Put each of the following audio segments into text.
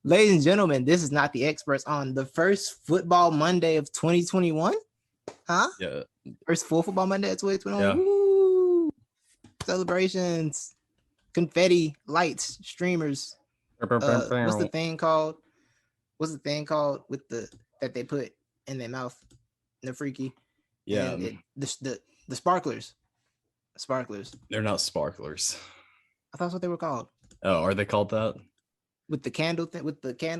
Ladies and gentlemen, this is not the experts on the first football Monday of 2021. Huh? Yeah. First full football Monday of 2021. Yeah. Woo! Celebrations, confetti, lights, streamers. What's the thing called? What's the thing called with the that they put in their mouth? The freaky. Yeah. And the sparklers. Sparklers. They're not sparklers. I thought that's what they were called. Oh, are they called that? With the candle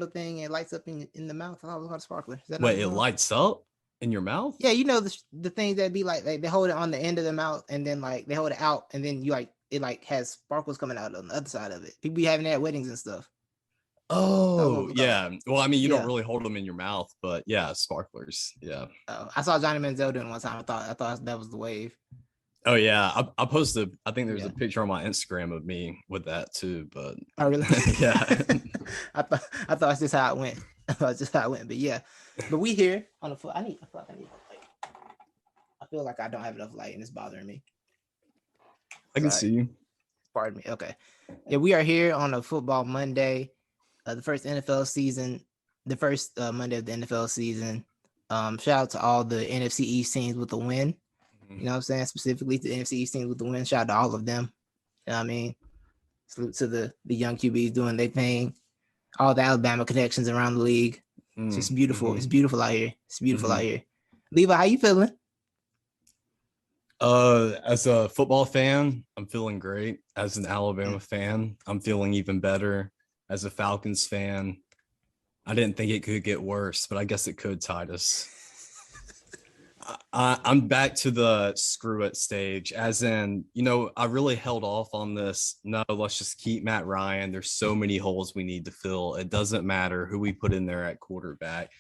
thing, it lights up in the mouth. I thought it was called a sparkler. Is that Wait, it lights up in your mouth? Yeah, you know the things that be like they hold it on the end of the mouth and then like they hold it out and then you it has sparkles coming out on the other side of it. People be having that at weddings and stuff. Oh, yeah. Well, I mean, you don't really hold them in your mouth, but yeah, sparklers. Yeah. I saw Johnny Manziel doing one time. I thought that was the wave. Oh yeah, I posted. I think there's a picture on my Instagram of me with that too. But oh really? Yeah. I thought that's just how it went. I thought it's just how it went. But yeah, but we here on the foot. I feel like I don't have enough light and it's bothering me. I can see you. Pardon me. Okay. Yeah, we are here on a football Monday, the first NFL season, the first Monday of the NFL season. Shout out to all the NFC East teams with the win. You know what I'm saying? Specifically to the NFC East teams with the win. Shout out to all of them. You know what I mean? Salute to the young QBs doing their thing. All the Alabama connections around the league. It's just beautiful. It's beautiful out here. It's beautiful out here. Levi, how you feeling? As a football fan, I'm feeling great. As an Alabama fan, I'm feeling even better. As a Falcons fan, I didn't think it could get worse, but I guess it could, Titus. I'm back to the screw it stage, as in, I really held off on this. No, let's just keep Matt Ryan. There's so many holes we need to fill. It doesn't matter who we put in there at quarterback.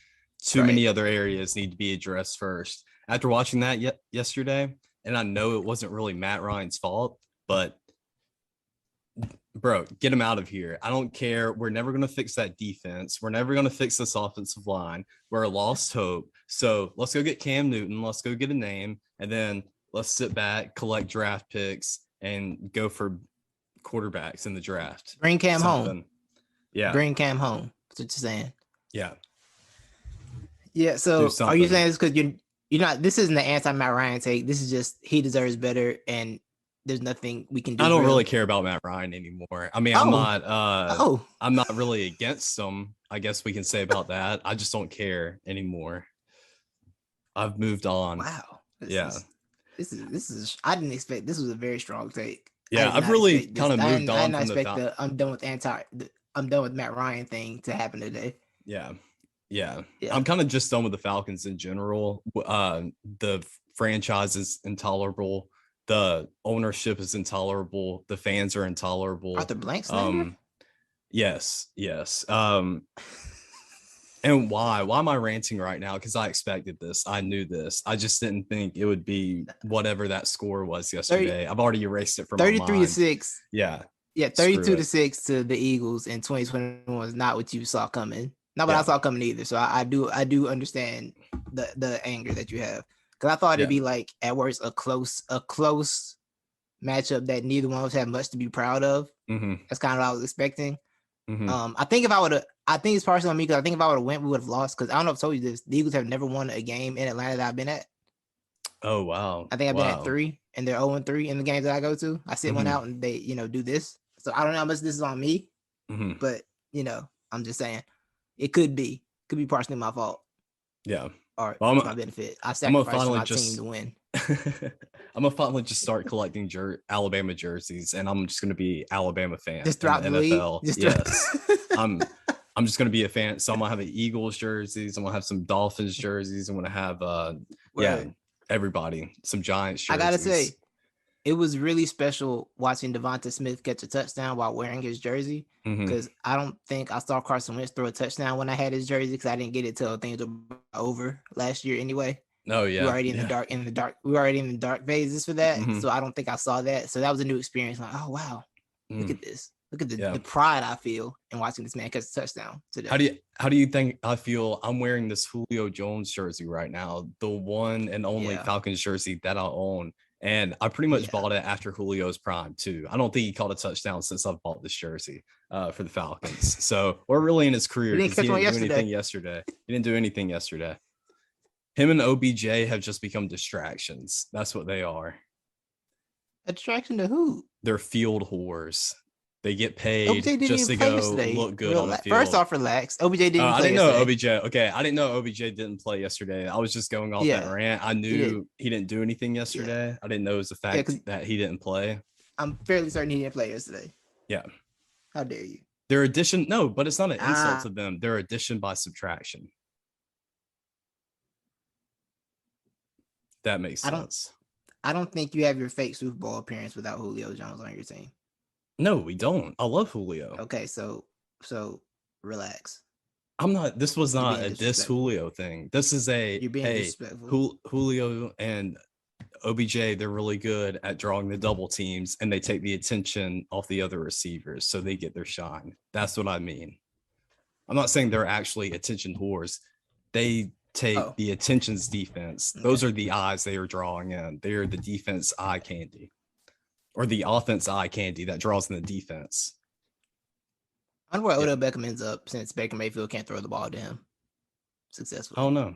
Too many other areas need to be addressed first. After watching that yesterday, and I know it wasn't really Matt Ryan's fault, but bro, get him out of here. I don't care. We're never going to fix that defense. We're never going to fix this offensive line. We're a lost hope. So let's go get Cam Newton. Let's go get a name. And then let's sit back, collect draft picks, and go for quarterbacks in the draft. Bring Cam home. Yeah. Bring Cam home. That's what you're saying. Yeah. Yeah. So are you saying this because you're not, this isn't the anti-Matt Ryan take. This is just he deserves better and there's nothing we can do. I don't really care about Matt Ryan anymore. I mean, I'm not really against him. I guess we can say about that. I just don't care anymore. I've moved on. Wow. This is I didn't expect this was a very strong take. Yeah, I've really kind of moved on. I didn't expect the I'm done with Matt Ryan thing to happen today. Yeah. I'm kind of just done with the Falcons in general. The franchise is intolerable. The ownership is intolerable. The fans are intolerable. Arthur Blank's name? Yes. And why? Why am I ranting right now? Because I expected this. I knew this. I just didn't think it would be whatever that score was yesterday. I've already erased it from my mind. 33-6. Yeah. Yeah, 32-6 to the Eagles in 2021 was not what you saw coming. Not what I saw coming either. So I do understand the anger that you have. Because I thought it'd be like at worst a close matchup that neither one of us had much to be proud of. That's kind of what I was expecting. I think it's partially on me because I think if I would have went, we would have lost. Because I don't know if I told you this, the Eagles have never won a game in Atlanta that I've been at. Oh wow! I think I've been at 3, and they're 0-3 in the games that I go to. I sit one out, and they do this. So I don't know how much this is on me, but I'm just saying it could be partially my fault. Yeah. Or my benefit. I sacrificed my team to win. I'm gonna finally just start collecting Alabama jerseys, and I'm just gonna be Alabama fan. Just throughout the NFL. Yes. I'm just gonna be a fan. So I'm gonna have an Eagles jerseys. I'm gonna have some Dolphins jerseys. I'm gonna have everybody, some Giants jerseys. I gotta say, it was really special watching Devonta Smith catch a touchdown while wearing his jersey. Because I don't think I saw Carson Wentz throw a touchdown when I had his jersey because I didn't get it till things were over last year anyway. Oh yeah, we were already in the dark. We were already in the dark phases for that. So I don't think I saw that. So that was a new experience. Like, oh wow, look at this. Look at the pride I feel in watching this man catch a touchdown today. How do you think I feel? I'm wearing this Julio Jones jersey right now, the one and only Falcons jersey that I own. And I pretty much Yeah. bought it after Julio's prime too. I don't think he caught a touchdown since I've bought this jersey for the Falcons. So, or really in his career, He didn't because he catch one didn't do yesterday. anything yesterday. He didn't do anything yesterday. Him and OBJ have just become distractions. That's what they are. A distraction to who? They're field whores. They get OBJ paid didn't just even to play go yesterday. look good on the field. First off, relax. OBJ didn't I play didn't know yesterday. OBJ. Okay, I didn't know OBJ didn't play yesterday. I was just going off that rant. I knew he didn't do anything yesterday. Yeah. I didn't know it was the fact that he didn't play. I'm fairly certain he didn't play yesterday. Yeah. How dare you? Their addition, no, but it's not an insult to them. They're addition by subtraction. That makes sense. I don't think you have your fake Super Bowl appearance without Julio Jones on your team. No, we don't. I love Julio. Okay, so relax. I'm not. This was not a diss Julio thing. This is a Julio and OBJ. They're really good at drawing the double teams, and they take the attention off the other receivers, so they get their shine. That's what I mean. I'm not saying they're actually attention whores. They take the attention's defense. Okay. Those are the eyes they are drawing in. They're the defense eye candy, or the offense eye candy that draws in the defense. I wonder where Odell Beckham ends up since Baker Mayfield can't throw the ball to him successfully. I don't know.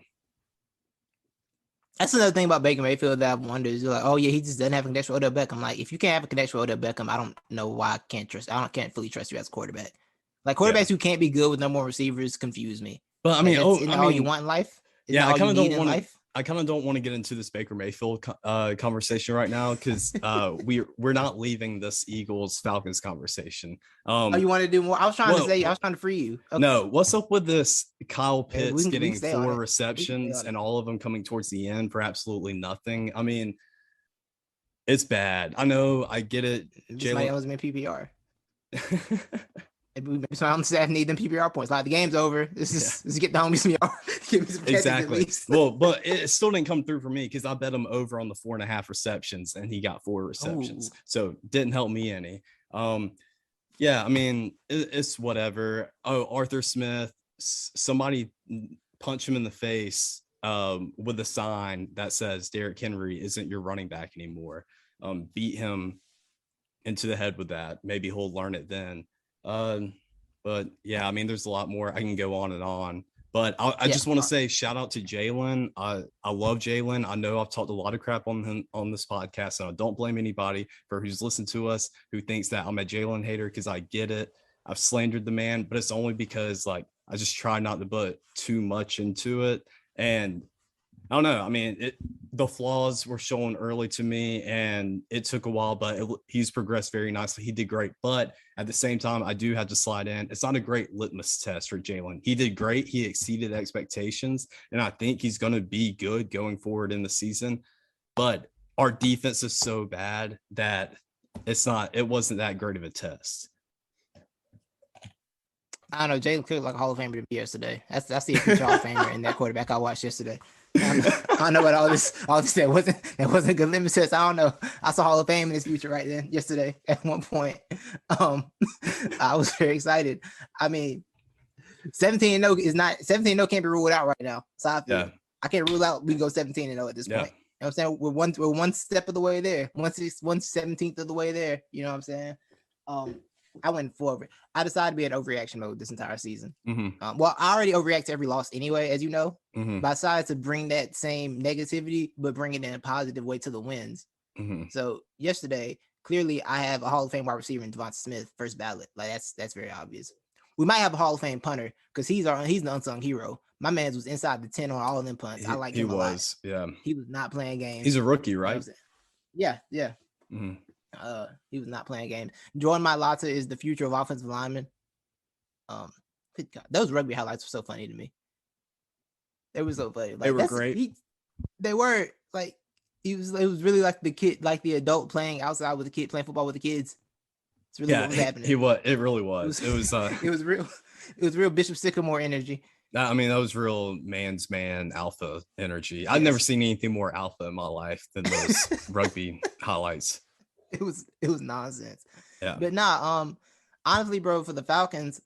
That's another thing about Baker Mayfield that I wonder is like, oh yeah, he just doesn't have a connection with Odell Beckham. Like, if you can't have a connection with Odell Beckham, I don't know why I can't fully trust you as a quarterback. Like, quarterbacks who can't be good with number one receivers confuse me. But I mean, all you want in life. Yeah, I kind of don't want to. I kind of don't want to get into this Baker Mayfield conversation right now because we're not leaving this Eagles Falcons conversation. You want to do more? I was trying to free you. Okay. No, what's up with this Kyle Pitts getting 4 receptions and all of them coming towards the end for absolutely nothing? I mean, it's bad. I know, I get it. Jalen was in PPR. Maybe some on the staff need them PPR points. Like, the game's over. Let's get the homies some yards. Exactly. Well, but it still didn't come through for me because I bet him over on the 4.5 receptions and he got 4 receptions. Ooh. So didn't help me any. Yeah, I mean, it's whatever. Oh, Arthur Smith, somebody punch him in the face with a sign that says Derrick Henry isn't your running back anymore. Beat him into the head with that. Maybe he'll learn it then. But yeah, I mean, there's a lot more. I can go on and on, but I just want to say shout out to Jalen. I love Jalen. I know I've talked a lot of crap on him on this podcast, and I don't blame anybody for who's listened to us who thinks that I'm a Jalen hater, because I get it. I've slandered the man, but it's only because, like, I just try not to put too much into it. And I don't know. I mean, the flaws were shown early to me, and it took a while, but he's progressed very nicely. He did great. But at the same time, I do have to slide in. It's not a great litmus test for Jalen. He did great. He exceeded expectations, and I think he's going to be good going forward in the season. But our defense is so bad that it wasn't that great of a test. I don't know. Jalen cleared like a Hall of Famer to me yesterday. That's the Hall of Famer and that quarterback I watched yesterday. I don't know what all this that wasn't a good limit test. I don't know. I saw Hall of Fame in his future right then yesterday at one point. I was very excited. I mean, 17-0 is not 17-0 can't be ruled out right now. So I can't rule out we can go 17-0 at this point. You know what I'm saying? We're one step of the way there, 1/17 of the way there. You know what I'm saying? I went forward. I decided to be in overreaction mode this entire season. Mm-hmm. Well, I already overreact to every loss anyway, as you know. Mm-hmm. But I decided to bring that same negativity, but bring it in a positive way to the wins. Mm-hmm. So yesterday, clearly, I have a Hall of Fame wide receiver in Devonta Smith, first ballot. Like, that's very obvious. We might have a Hall of Fame punter because he's the unsung hero. My man was inside the 10 on all of them punts. I like him a lot. Yeah. He was not playing games. He's a rookie, right? Yeah. Mm-hmm. He was not playing games. Jordan Mailata is the future of offensive lineman. Those rugby highlights were so funny to me. They were so funny. Like, they were great. They were like, it was really like the kid, like the adult playing outside with the kid, playing football with the kids. It's really what was happening. It really was. It was it was real. It was real Bishop Sycamore energy. I mean, that was real man's man alpha energy. Yes. I've never seen anything more alpha in my life than those rugby highlights. It was nonsense. Yeah. But honestly, bro, for the Falcons,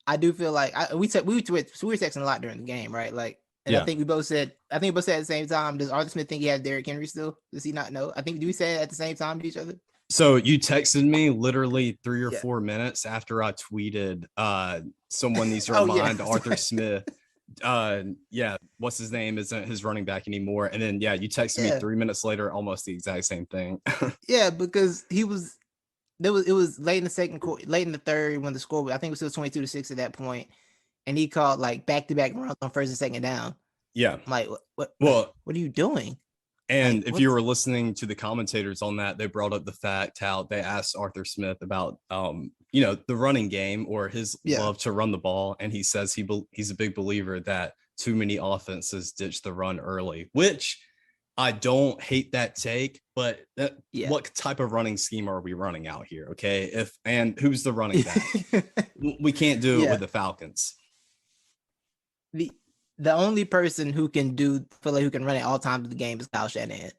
I do feel like we were texting a lot during the game, right? Like, And I think we both said at the same time, does Arthur Smith think he has Derrick Henry still? Does he not know? Do we say it at the same time to each other? So you texted me literally 3 or Yeah. 4 minutes after I tweeted someone needs to Oh, remind yeah. Arthur Smith what's his name isn't his running back anymore. And then you texted me 3 minutes later, almost the exact same thing. Yeah, because it was late in the second quarter, late in the third when the score, I think it was still 22-6 at that point, and he called like back-to-back runs on first and second down. Yeah. I'm like, what are you doing? And if you were listening to the commentators on that, they brought up the fact how they asked Arthur Smith about, the running game or his love to run the ball. And he says he's a big believer that too many offenses ditch the run early, which I don't hate that take, but what type of running scheme are we running out here? Okay. And who's the running back? We can't do it with the Falcons. The only person who can who can run at all times of the game is Kyle Shanahan.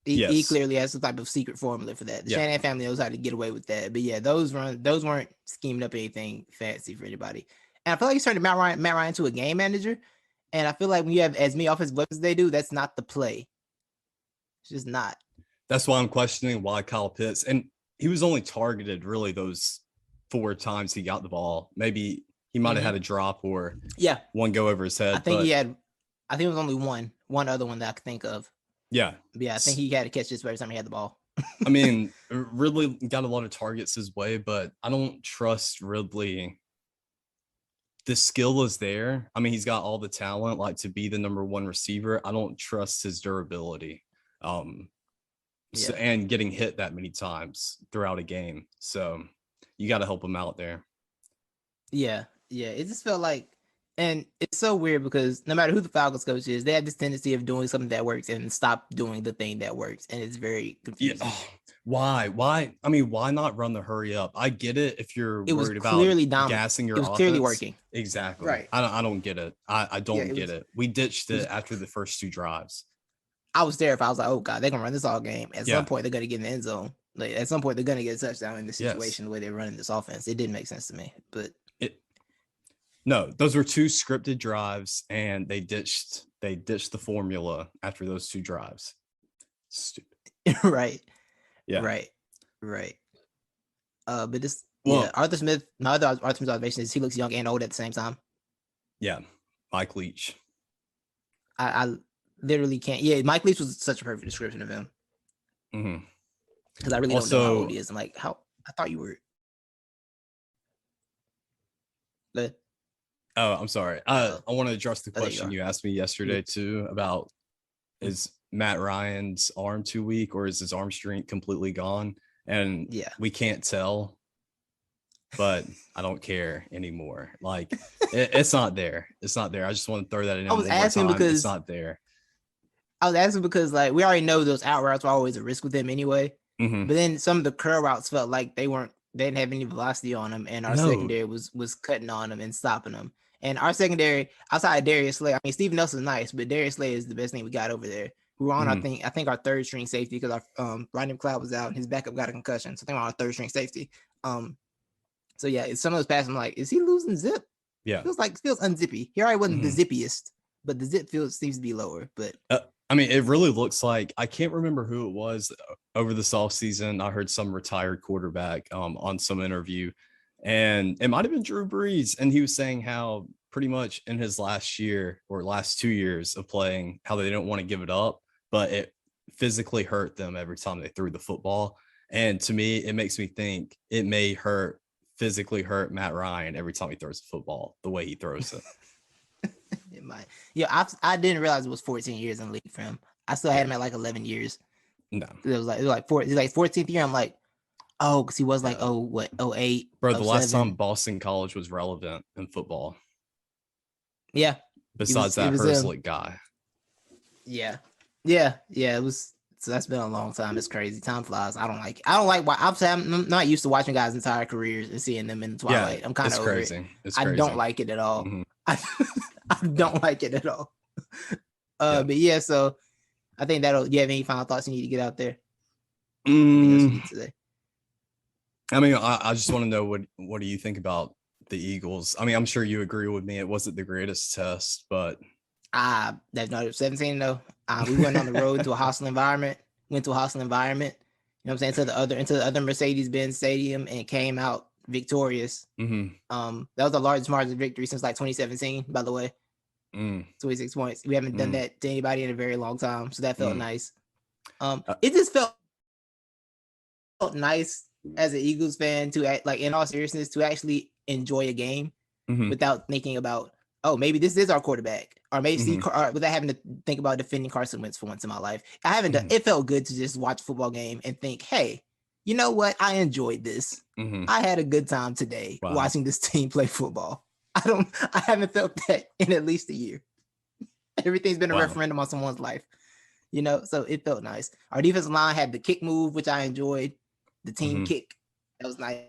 He clearly has some type of secret formula for that. The Shanahan family knows how to get away with that. But yeah, those weren't scheming up anything fancy for anybody. And I feel like he's turned Matt Ryan into a game manager. And I feel like when you have as many offensive weapons as they do, that's not the play. It's just not. That's why I'm questioning why Kyle Pitts. And he was only targeted really those 4 times he got the ball. Maybe he might have had a drop or one go over his head. I think it was only one other one that I could think of. Yeah. Yeah, I think he had to catch this every time he had the ball. I mean, Ridley got a lot of targets his way, but I don't trust Ridley. The skill is there. I mean, he's got all the talent, like to be the number 1 receiver. I don't trust his durability. And getting hit that many times throughout a game. So you got to help him out there. Yeah. It just felt like, and it's so weird because no matter who the Falcons coach is, they have this tendency of doing something that works and stop doing the thing that works. And it's very confusing. Why? I mean, why not run the hurry up? I get it if you're worried about gassing your offense. It was clearly working. Exactly. Right. I don't get it. I don't get it. We ditched it after the first 2 drives. I was terrified. I was like, oh God, they're going to run this all game. At some point, they're going to get in the end zone. Like, at some point, they're going to get a touchdown in this situation the way they're running this offense. It didn't make sense to me. But no, those were 2 scripted drives, and they ditched the formula after those 2 drives. Stupid. Right. Yeah. Right. But this, Arthur Smith. My other Arthur Smith observation is he looks young and old at the same time. Yeah, Mike Leach. I literally can't. Yeah, Mike Leach was such a perfect description of him. Because I really don't know how old he is. I'm like, I thought you were. But Oh, I'm sorry. I want to address the question you asked me yesterday too about is Matt Ryan's arm too weak or is his arm strength completely gone? And we can't tell, but I don't care anymore. Like it's not there. It's not there. I just want to throw that in. I was asking because it's not there. I was asking because like we already know those out routes were always a risk with him anyway. But then some of the curl routes felt like they didn't have any velocity on them, and our secondary was cutting on them and stopping them. And our secondary, outside of Darius Slay, I mean, Steven Nelson's nice, but Darius Slay is the best thing we got over there. We were on, I think our 3rd string safety because our Rodney McLeod was out and his backup got a concussion. So I think we're on our 3rd string safety. So yeah, some of those passes, I'm like, is he losing zip? Yeah. Feels unzippy. He already wasn't the zippiest, but the zip seems to be lower. But I mean, it really looks like, I can't remember who it was over this offseason. I heard some retired quarterback on some interview, and it might have been Drew Brees. And he was saying how pretty much in his last year or last 2 years of playing, how they didn't want to give it up, but it physically hurt them every time they threw the football. And to me, it makes me think it may physically hurt Matt Ryan every time he throws the football, the way he throws it. It might. Yeah, I didn't realize it was 14 years in the league for him. I still had him at like 11 years. No, it was like 14th year. I'm like, oh, because he was like 08. Bro, the last time Boston College was relevant in football. Yeah. Besides that Herzlich guy. Yeah. It was. So that's been a long time. It's crazy. Time flies. I don't like. I'm not used to watching guys' entire careers and seeing them in the twilight. I'm kind of over crazy. it. It's crazy. I don't like it at all. I don't like it at all. But yeah, so I think that'll. You have any final thoughts you need to get out there? I mean, I just want to know what do you think about the Eagles. I mean, I'm sure you agree with me. It wasn't the greatest test, but That's not 17 though. We went on the road to a hostile environment. Went to a hostile environment. You know what I'm saying? Into the other Mercedes-Benz Stadium and came out victorious. That was the largest margin of victory since like 2017. By the way, 26 points. We haven't done that to anybody in a very long time, so that felt nice. It just felt nice as an Eagles fan to act, like in all seriousness, to actually enjoy a game without thinking about, oh, maybe this is our quarterback, or maybe without having to think about defending Carson Wentz for once in my life. I haven't done. It felt good to just watch a football game and think, hey, you know what? I enjoyed this. I had a good time today watching this team play football. I haven't felt that in at least a year. Everything's been a referendum on someone's life, you know. So it felt nice. Our defensive line had the kick move, which I enjoyed. The team kick, that was nice.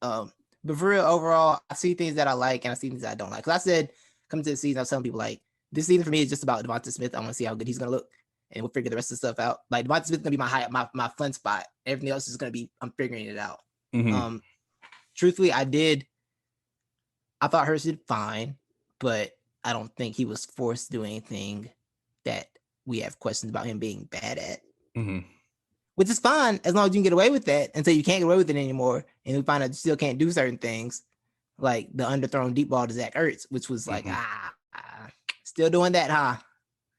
But for real, overall, I see things that I like and I see things that I don't like. Because I said, coming to the season, I was telling people, like, this season for me is just about Devonta Smith. I want to see how good he's going to look, and we'll figure the rest of the stuff out. Like, Devonta Smith's going to be my fun spot. Everything else is going to be, I'm figuring it out. Truthfully, I thought Hurst did fine, but I don't think he was forced to do anything that we have questions about him being bad at. Which is fine as long as you can get away with that until you can't get away with it anymore. And we find out you still can't do certain things, like the underthrown deep ball to Zach Ertz, which was like, still doing that, huh?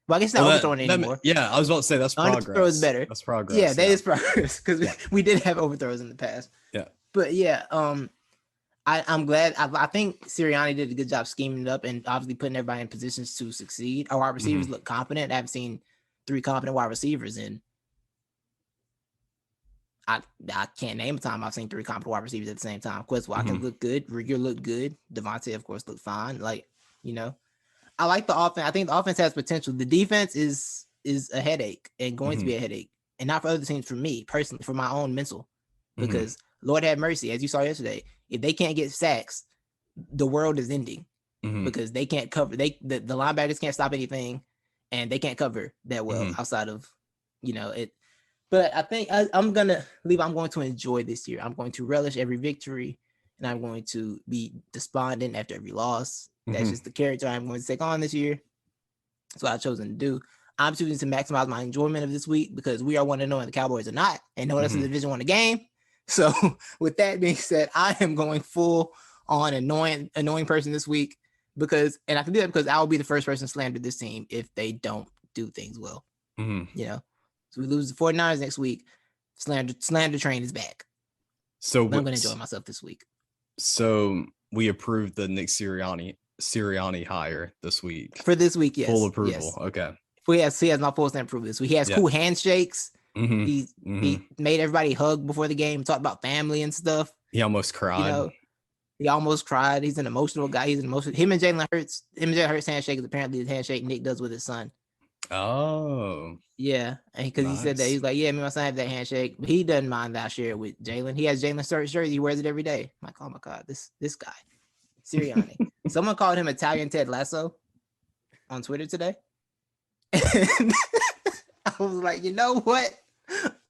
Well, I guess not overthrowing it anymore. Yeah, I was about to say that's progress. Underthrow is better. That's progress. Yeah, that is progress because we did have overthrows in the past. Yeah. But yeah, I'm glad. I think Sirianni did a good job scheming it up and obviously putting everybody in positions to succeed. Our wide receivers look competent. I haven't seen 3 competent wide receivers in. I can't name a time I've seen 3 competent wide receivers at the same time. Quez Watkins looked good. Rigger looked good. Devontae, of course, looked fine. Like, you know, I like the offense. I think the offense has potential. The defense is a headache and going to be a headache. And not for other teams, for me personally, for my own mental. Because Lord have mercy, as you saw yesterday, if they can't get sacks, the world is ending. Because they can't cover. The linebackers can't stop anything, and they can't cover that well outside of, you know, it. But I think I'm going to enjoy this year. I'm going to relish every victory, and I'm going to be despondent after every loss. That's just the character I'm going to take on this year. That's what I've chosen to do. I'm choosing to maximize my enjoyment of this week because we are 1-0 and the Cowboys are not, and no one else in the division won a game. So with that being said, I am going full on annoying person this week and I can do that because I will be the first person to slander this team if they don't do things well. You know. So we lose the 49ers next week. Slander train is back. So I'm going to enjoy myself this week. So we approved the Nick Sirianni hire this week. For this week, yes. Full approval. Yes. Okay. He has not full stamp approval this week. He has cool handshakes. He made everybody hug before the game, talked about family and stuff. He almost cried. You know, he almost cried. He's an emotional guy. Him and Jalen Hurts handshake is apparently the handshake Nick does with his son. Oh. Yeah, because he said that. He's like, yeah, me and my son have that handshake, but he doesn't mind that I share it with Jalen. He has Jalen's shirt. He wears it every day. I'm like, oh my God, this guy, Sirianni. Someone called him Italian Ted Lasso on Twitter today. And I was like, you know what?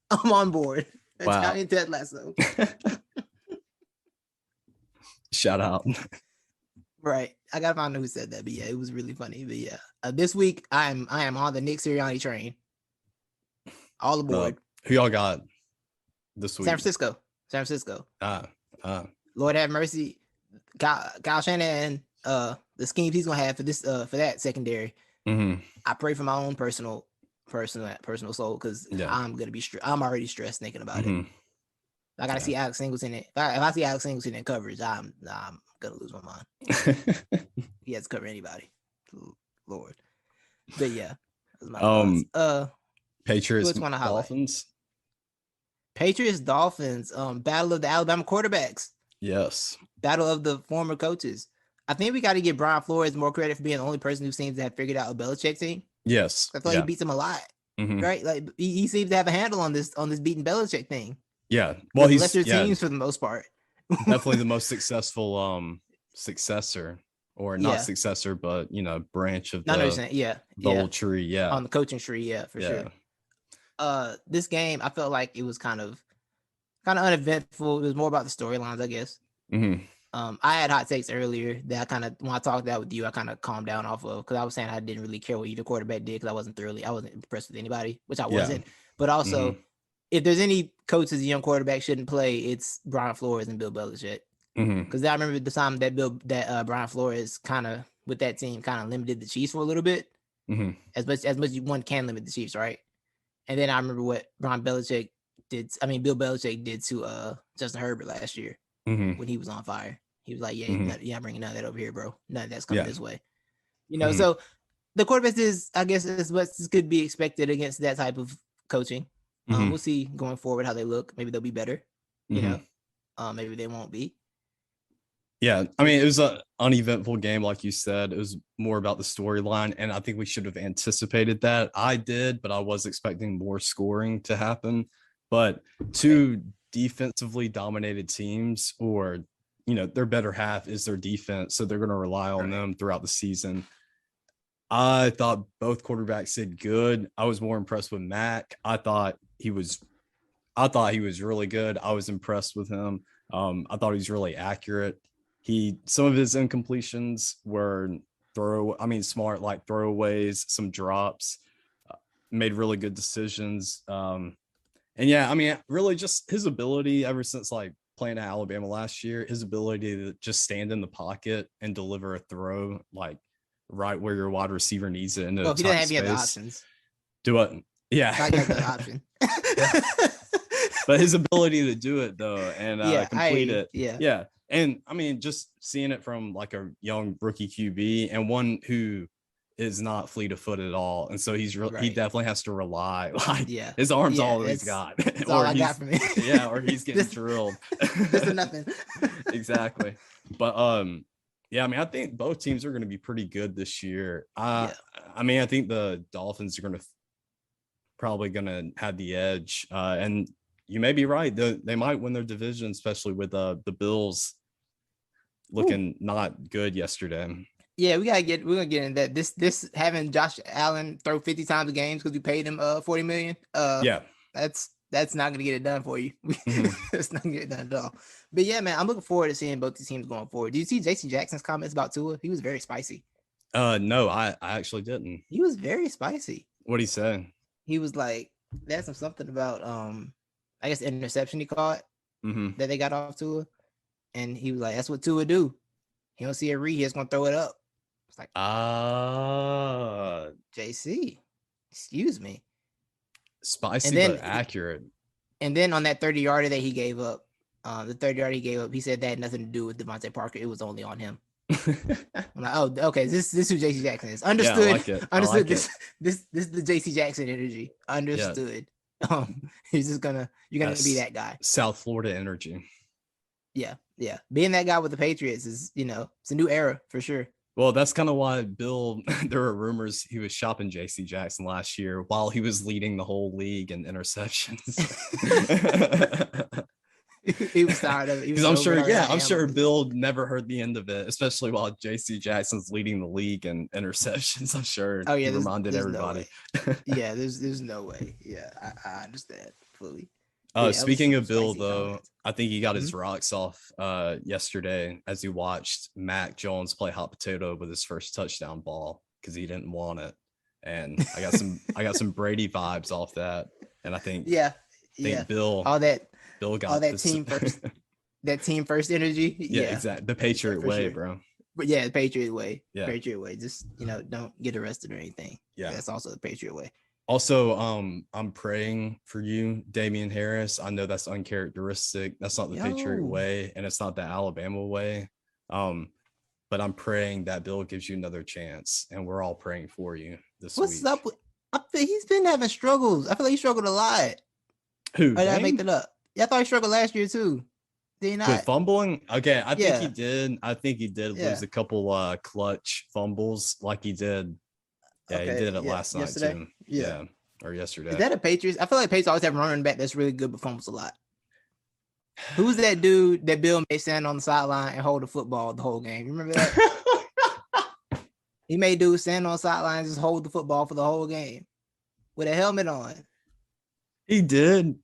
I'm on board. Wow. Italian Ted Lasso. Shout out. Right. I gotta find out who said that, but yeah, it was really funny. But yeah, this week I am on the Nick Sirianni train. All aboard. Who y'all got this week? San Francisco. Lord have mercy. Kyle Shanahan, the schemes he's gonna have for this for that secondary. I pray for my own personal soul because I'm gonna be I'm already stressed thinking about it. I gotta see Alex Singleton in it. If I see Alex Singleton in coverage, I'm gonna lose my mind. He has to cover anybody. Lord. But yeah. Patriots Dolphins. Patriots Dolphins. Battle of the Alabama quarterbacks. Yes. Battle of the former coaches. I think we got to give Brian Flores more credit for being the only person who seems to have figured out a Belichick team. Yes. I thought he beats him a lot. Right? Like he seems to have a handle on this beating Belichick thing. Yeah. Well, he's lesser teams for the most part. Definitely the most successful successor, or not successor, but branch of the whole tree. Yeah. On the coaching tree, for sure. This game, I felt like it was kind of kind of uneventful. It was more about the storylines, I guess. Mm-hmm. I had hot takes earlier that I kind of, when I talked that with you, I kind of calmed down off of, because I was saying I didn't really care what either quarterback did, because I wasn't impressed with anybody, which I Yeah. wasn't. But also, Mm-hmm. if there's any coaches a young quarterback shouldn't play, it's Brian Flores and Bill Belichick. Mm-hmm. Because I remember the time that Brian Flores kind of with that team kind of limited the Chiefs for a little bit, Mm-hmm. as much as one can limit the Chiefs, right? And then I remember what Bill Belichick did to Justin Herbert last year Mm-hmm. when he was on fire. He was like, "Yeah, Mm-hmm. you're not bringing none of that over here, bro. None of that's coming Yeah. this way." Mm-hmm. So the quarterbacks is, I guess, as much as could be expected against that type of coaching. Mm-hmm. We'll see going forward how they look. Maybe they'll be better. Mm-hmm. Maybe they won't be. Yeah, I mean, it was an uneventful game, like you said. It was more about the storyline, and I think we should have anticipated that. I did, but I was expecting more scoring to happen. But two defensively dominated teams, or their better half is their defense, so they're going to rely on them throughout the season. I thought both quarterbacks did good. I was more impressed with Mac. I thought he was really good. I was impressed with him. I thought he was really accurate. Some of his incompletions were smart, like throwaways, some drops, made really good decisions. And yeah, I mean, really just his ability ever since like playing at Alabama last year, his ability to just stand in the pocket and deliver a throw like right where your wide receiver needs it into Well, if he doesn't have space. any other options. Do it. Yeah. Like the option. Yeah. But his ability to do it though and complete it. Yeah. And I mean, just seeing it from like a young rookie QB and one who is not fleet of foot at all. And so he definitely has to rely, like his arm's all he's got. That's all I got from it. Yeah, or he's getting drilled. Just a nothing. Exactly. But yeah, I mean, I think both teams are going to be pretty good this year. I mean, I think the Dolphins are probably going to have the edge. And you may be right. They might win their division, especially with the Bills looking not good yesterday. Yeah, we're gonna get into that. This having Josh Allen throw 50 times a game because we paid him $40 million. That's not gonna get it done for you. It's not gonna get it done at all. But yeah, man, I'm looking forward to seeing both these teams going forward. Did you see JC Jackson's comments about Tua? He was very spicy. No, I actually didn't. He was very spicy. What'd he say? He was like, there's something about I guess interception he caught that they got off Tua. And he was like, that's what Tua do. He don't see a read, he's gonna throw it up. It's like, JC, excuse me. Spicy but accurate. And then on that 30-yarder that he gave up, the 30-yarder he gave up, he said that had nothing to do with Devontae Parker. It was only on him. I'm like, oh, okay. This is who JC Jackson is. Understood. Yeah, I like it. Understood. This is the JC Jackson energy. Understood. Yeah. You're gonna be that guy. South Florida energy. Yeah. Being that guy with the Patriots is, it's a new era for sure. Well, that's kind of why there were rumors he was shopping JC Jackson last year while he was leading the whole league in interceptions. He was tired of it. Because I'm sure Bill never heard the end of it, especially while JC Jackson's leading the league in interceptions. I'm sure he reminded everybody. No there's no way. Yeah, I understand fully. Speaking of Bill, though, I think he got his rocks off yesterday as he watched Mac Jones play hot potato with his first touchdown ball because he didn't want it. And I got some Brady vibes off that. And I think Bill got all that team first, that team first energy. Yeah, exactly. The Patriot way, sure. Bro. But yeah, the Patriot way. Yeah. Patriot way. Just don't get arrested or anything. Yeah, that's also the Patriot way. Also, I'm praying for you, Damian Harris. I know that's uncharacteristic. That's not the Patriot way, and it's not the Alabama way. But I'm praying that Bill gives you another chance, and we're all praying for you this week. What's up? He's been having struggles. I feel like he struggled a lot. Who? Or did I make that up? Yeah, I thought he struggled last year too. Did he not? With fumbling? Okay, I think he did. I think he did lose a couple clutch fumbles like he did. Yeah, he did it last night too. Yeah, or yesterday. Is that a Patriots? I feel like Patriots always have a running back that's really good but fumbles a lot. Who's that dude that Bill made stand on the sideline and hold the football the whole game? You remember that? He made dudes stand on the sideline and just hold the football for the whole game with a helmet on. He did.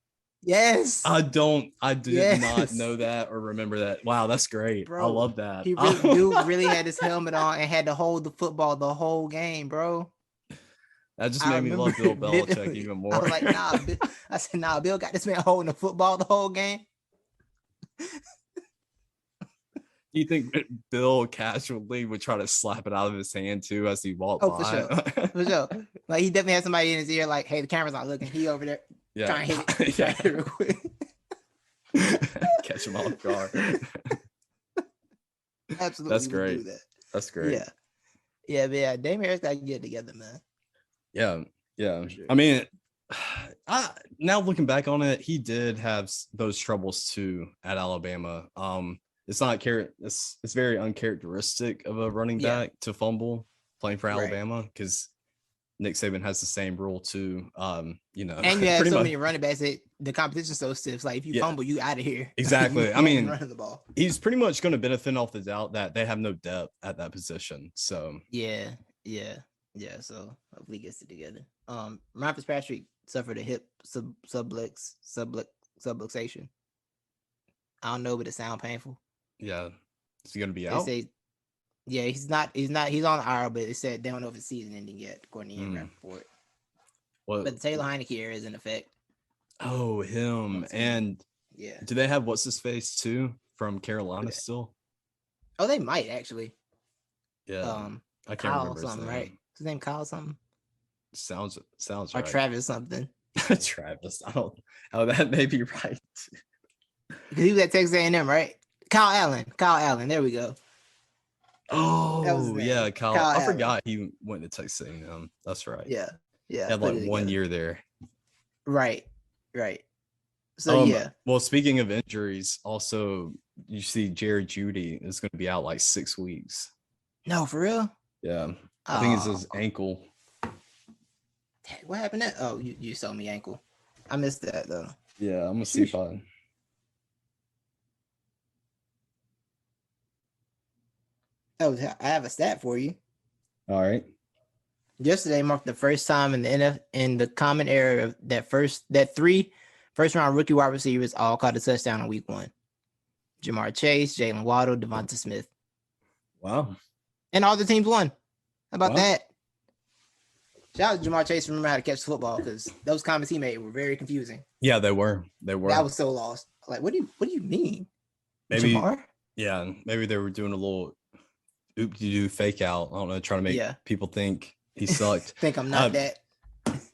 Yes. I did not Yes. know that or remember that. Wow, that's great. I Bro, love that. He really had his helmet on and had to hold the football the whole game, bro. That just I made me remember love Bill it Belichick vividly. even I more. was like, nah. I said, nah. Bill got this man holding the football the whole game. Do you think Bill casually would try to slap it out of his hand too as he walked Oh, for by? sure, for sure. Like he definitely had somebody in his ear. Like, hey, the camera's not looking. He over there Yeah, trying to hit it. Trying to hit it real quick. Catch him off guard. Absolutely, That's would great. do that. That's great. Yeah, but yeah. Dame Harris got to get it together, man. Yeah. Sure. I mean, now looking back on it, he did have those troubles too at Alabama. It's not it's very uncharacteristic of a running back to fumble playing for Alabama because Nick Saban has the same rule too. You know, And you have pretty so much many running backs that the competition's so stiff. Like if you fumble, you out of here. exactly. I mean, running the ball. He's pretty much going to benefit off the doubt that they have no depth at that position. So yeah. So hopefully he gets it together. Ryan Fitzpatrick suffered a hip subluxation. I don't know, but it sounds painful. Yeah, is he going to be They out? say, yeah, he's not. He's on the IR, but they said they don't know if it's season ending yet, according to the report. But the Taylor Heineke era is in effect. Oh, him. And yeah, do they have what's his face too from Carolina still? Oh, they might actually. Yeah, I can't Kyle remember his something, name. right? His name Kyle something. Sounds or right. Travis something. Travis. I don't. Oh, that may be right. Because he was at Texas A&M, right? Kyle Allen. There we go. Oh yeah, Kyle I Allen. forgot he went to Texas A&M. That's right. Yeah. He had like 1 year there. Right. So yeah. Well, speaking of injuries, also you see Jerry Jeudy is going to be out like 6 weeks. No, for real? Yeah, I think it's his ankle. What happened? You told me ankle. I missed that though. Yeah, I'm gonna see if I. Oh, I have a stat for you. All right. Yesterday marked the first time in the common era of that 3 first-round rookie wide receivers all caught a touchdown in week 1. Jamar Chase, Jalen Waddle, Devonta Smith. Wow. And all the teams won. How about that? Shout out to Jamar Chase for remembering how to catch the football because those comments he made were very confusing. Yeah, they were. I was so lost. Like, what do you mean? Maybe Jamar? Yeah, maybe they were doing a little oop-de-doo fake out. I don't know, trying to make people think he sucked. Think I'm not that.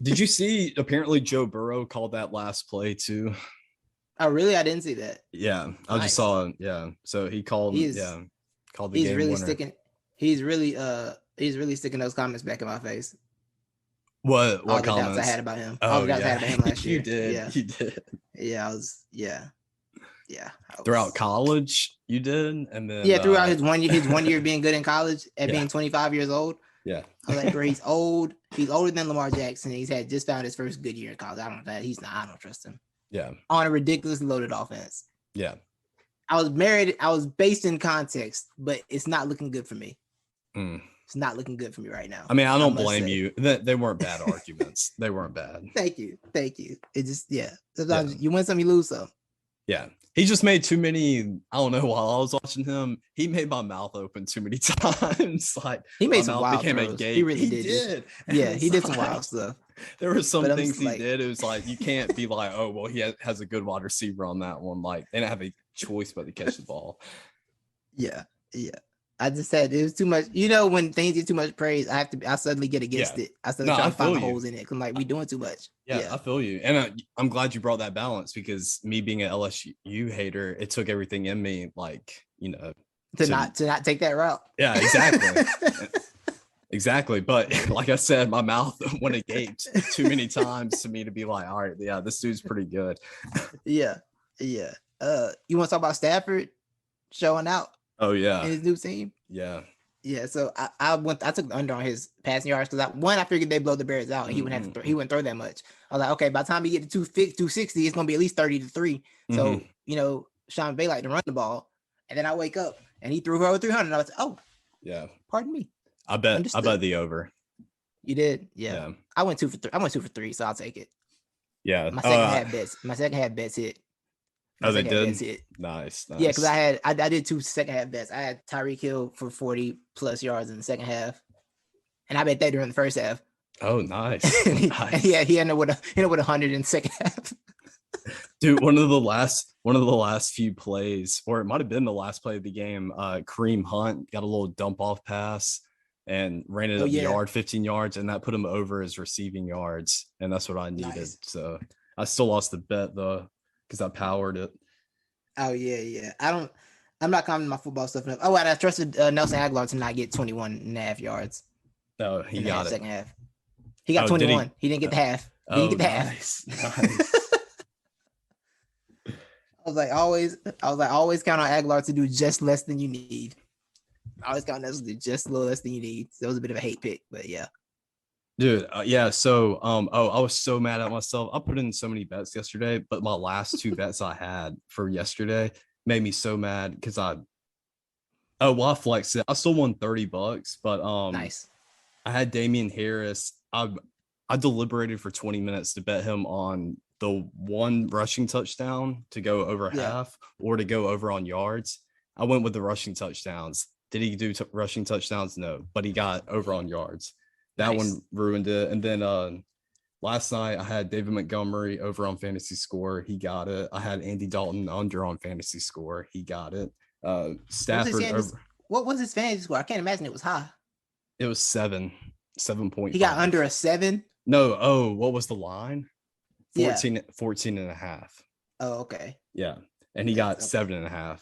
Did you see? Apparently, Joe Burrow called that last play too. Oh, really? I didn't see that. Yeah, I just saw it. Yeah, so he called. Called the game winner. He's really sticking those comments back in my face. What all the doubts I had about him. Oh, all the doubts I had about him last year. You did. You did. Yeah, I was. Yeah. Throughout college, you did, and then throughout his 1 year being good in college at being 25 years old. Yeah, I was like, bro, he's old. He's older than Lamar Jackson. He's had just found his first good year in college. I don't trust him. Yeah, on a ridiculously loaded offense. Yeah, I was based in context, but it's not looking good for me. It's not looking good for me right now. I mean, I don't blame you. They weren't bad arguments. They weren't bad. Thank you. It just sometimes you win some, you lose some. Yeah. He just made too many. I don't know. While I was watching him, he made my mouth open too many times. Like he made some wild became throws. a gate. He really did. Yeah, he did some wild stuff. There were some things he did. It was like you can't be like, oh well, he has a good wide receiver on that one. Like they didn't have a choice but to catch the ball. Yeah. I just said it was too much. You know, when things get too much praise, I suddenly get against it. I suddenly try to find the holes in it. I'm like, we doing too much. Yeah, I feel you. And I'm glad you brought that balance because me being an LSU hater, it took everything in me, like, to not take that route. Yeah, exactly. Exactly. But like I said, my mouth went agape too many times to me to be like, all right, yeah, this dude's pretty good. Yeah. You want to talk about Stafford showing out? Oh yeah, in his new team. Yeah. So I took the under on his passing yards because I figured they blow the Bears out and he wouldn't throw that much. I was like, okay, by the time he get to 260, it's gonna be at least 30-3. So Sean McVay like to run the ball, and then I wake up and he threw for over 300. And I was like, oh yeah, pardon me. I bet the over. You did, yeah. I went 2 for 3. So I'll take it. Yeah. My second half bets. My second half bets hit. They did. Nice. Yeah, because I did 2 second half bets. I had Tyreek Hill for 40 plus yards in the second half, and I bet that during the first half. Oh, nice. and he ended up with 100 in the second half. Dude, one of the last few plays, or it might have been the last play of the game. Kareem Hunt got a little dump off pass and ran it up the yard, 15 yards, and that put him over his receiving yards, and that's what I needed. Nice. So I still lost the bet though because I powered it. Oh yeah. I'm not commenting my football stuff enough. Oh, and I trusted Nelson Aguilar to not get 21.5 yards. No, he got it. Second half. He got 21. He didn't get the half. He didn't get the half. Nice. I was like, always count on Aguilar to do just less than you need. I always count on Nelson to do just a little less than you need. So it was a bit of a hate pick, but yeah. Dude, yeah. So, I was so mad at myself. I put in so many bets yesterday, but my last 2 bets I had for yesterday made me so mad because I flexed it. I still won $30, but nice. I had Damian Harris. I deliberated for 20 minutes to bet him on the 1 rushing touchdown to go over half or to go over on yards. I went with the rushing touchdowns. Did he do rushing touchdowns? No, but he got over on yards. That one ruined it. And then last night I had David Montgomery over on fantasy score. He got it. I had Andy Dalton under on fantasy score. He got it. Stafford. What was his fantasy score? I can't imagine it was high. It was 7.5. He got under a 7? No. Oh, what was the line? 14 and a half. Oh, okay. Yeah. And he got 7.5.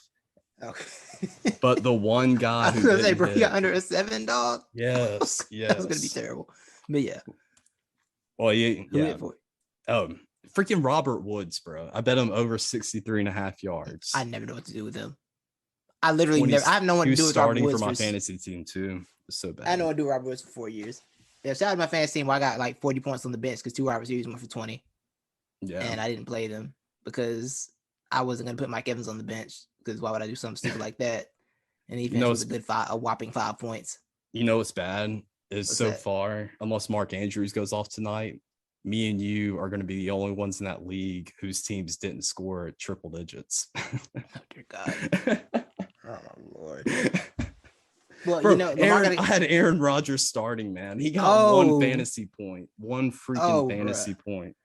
Okay. But the one guy I was gonna say, bro, he got under a 7, dog. Yes. That was gonna be terrible. But yeah. Well, yeah. Freaking Robert Woods, bro. I bet him over 63.5 yards. I never know what to do with him. I literally never. I have no one to do with Robert Woods for my fantasy team too. It's so bad. I know what to do with Robert Woods for 4 years. Yeah, shout out to my fantasy team where I got like 40 points on the bench because 2 wide receivers went for 20. Yeah. And I didn't play them because I wasn't gonna put Mike Evans on the bench because why would I do something stupid like that? And even was a whopping 5 points. You know what's bad is so far, unless Mark Andrews goes off tonight, me and you are going to be the only ones in that league whose teams didn't score triple digits. Oh dear God! Oh Lord! Well, bro, I had Aaron Rodgers starting, man. He got 1 fantasy point, 1 freaking fantasy point.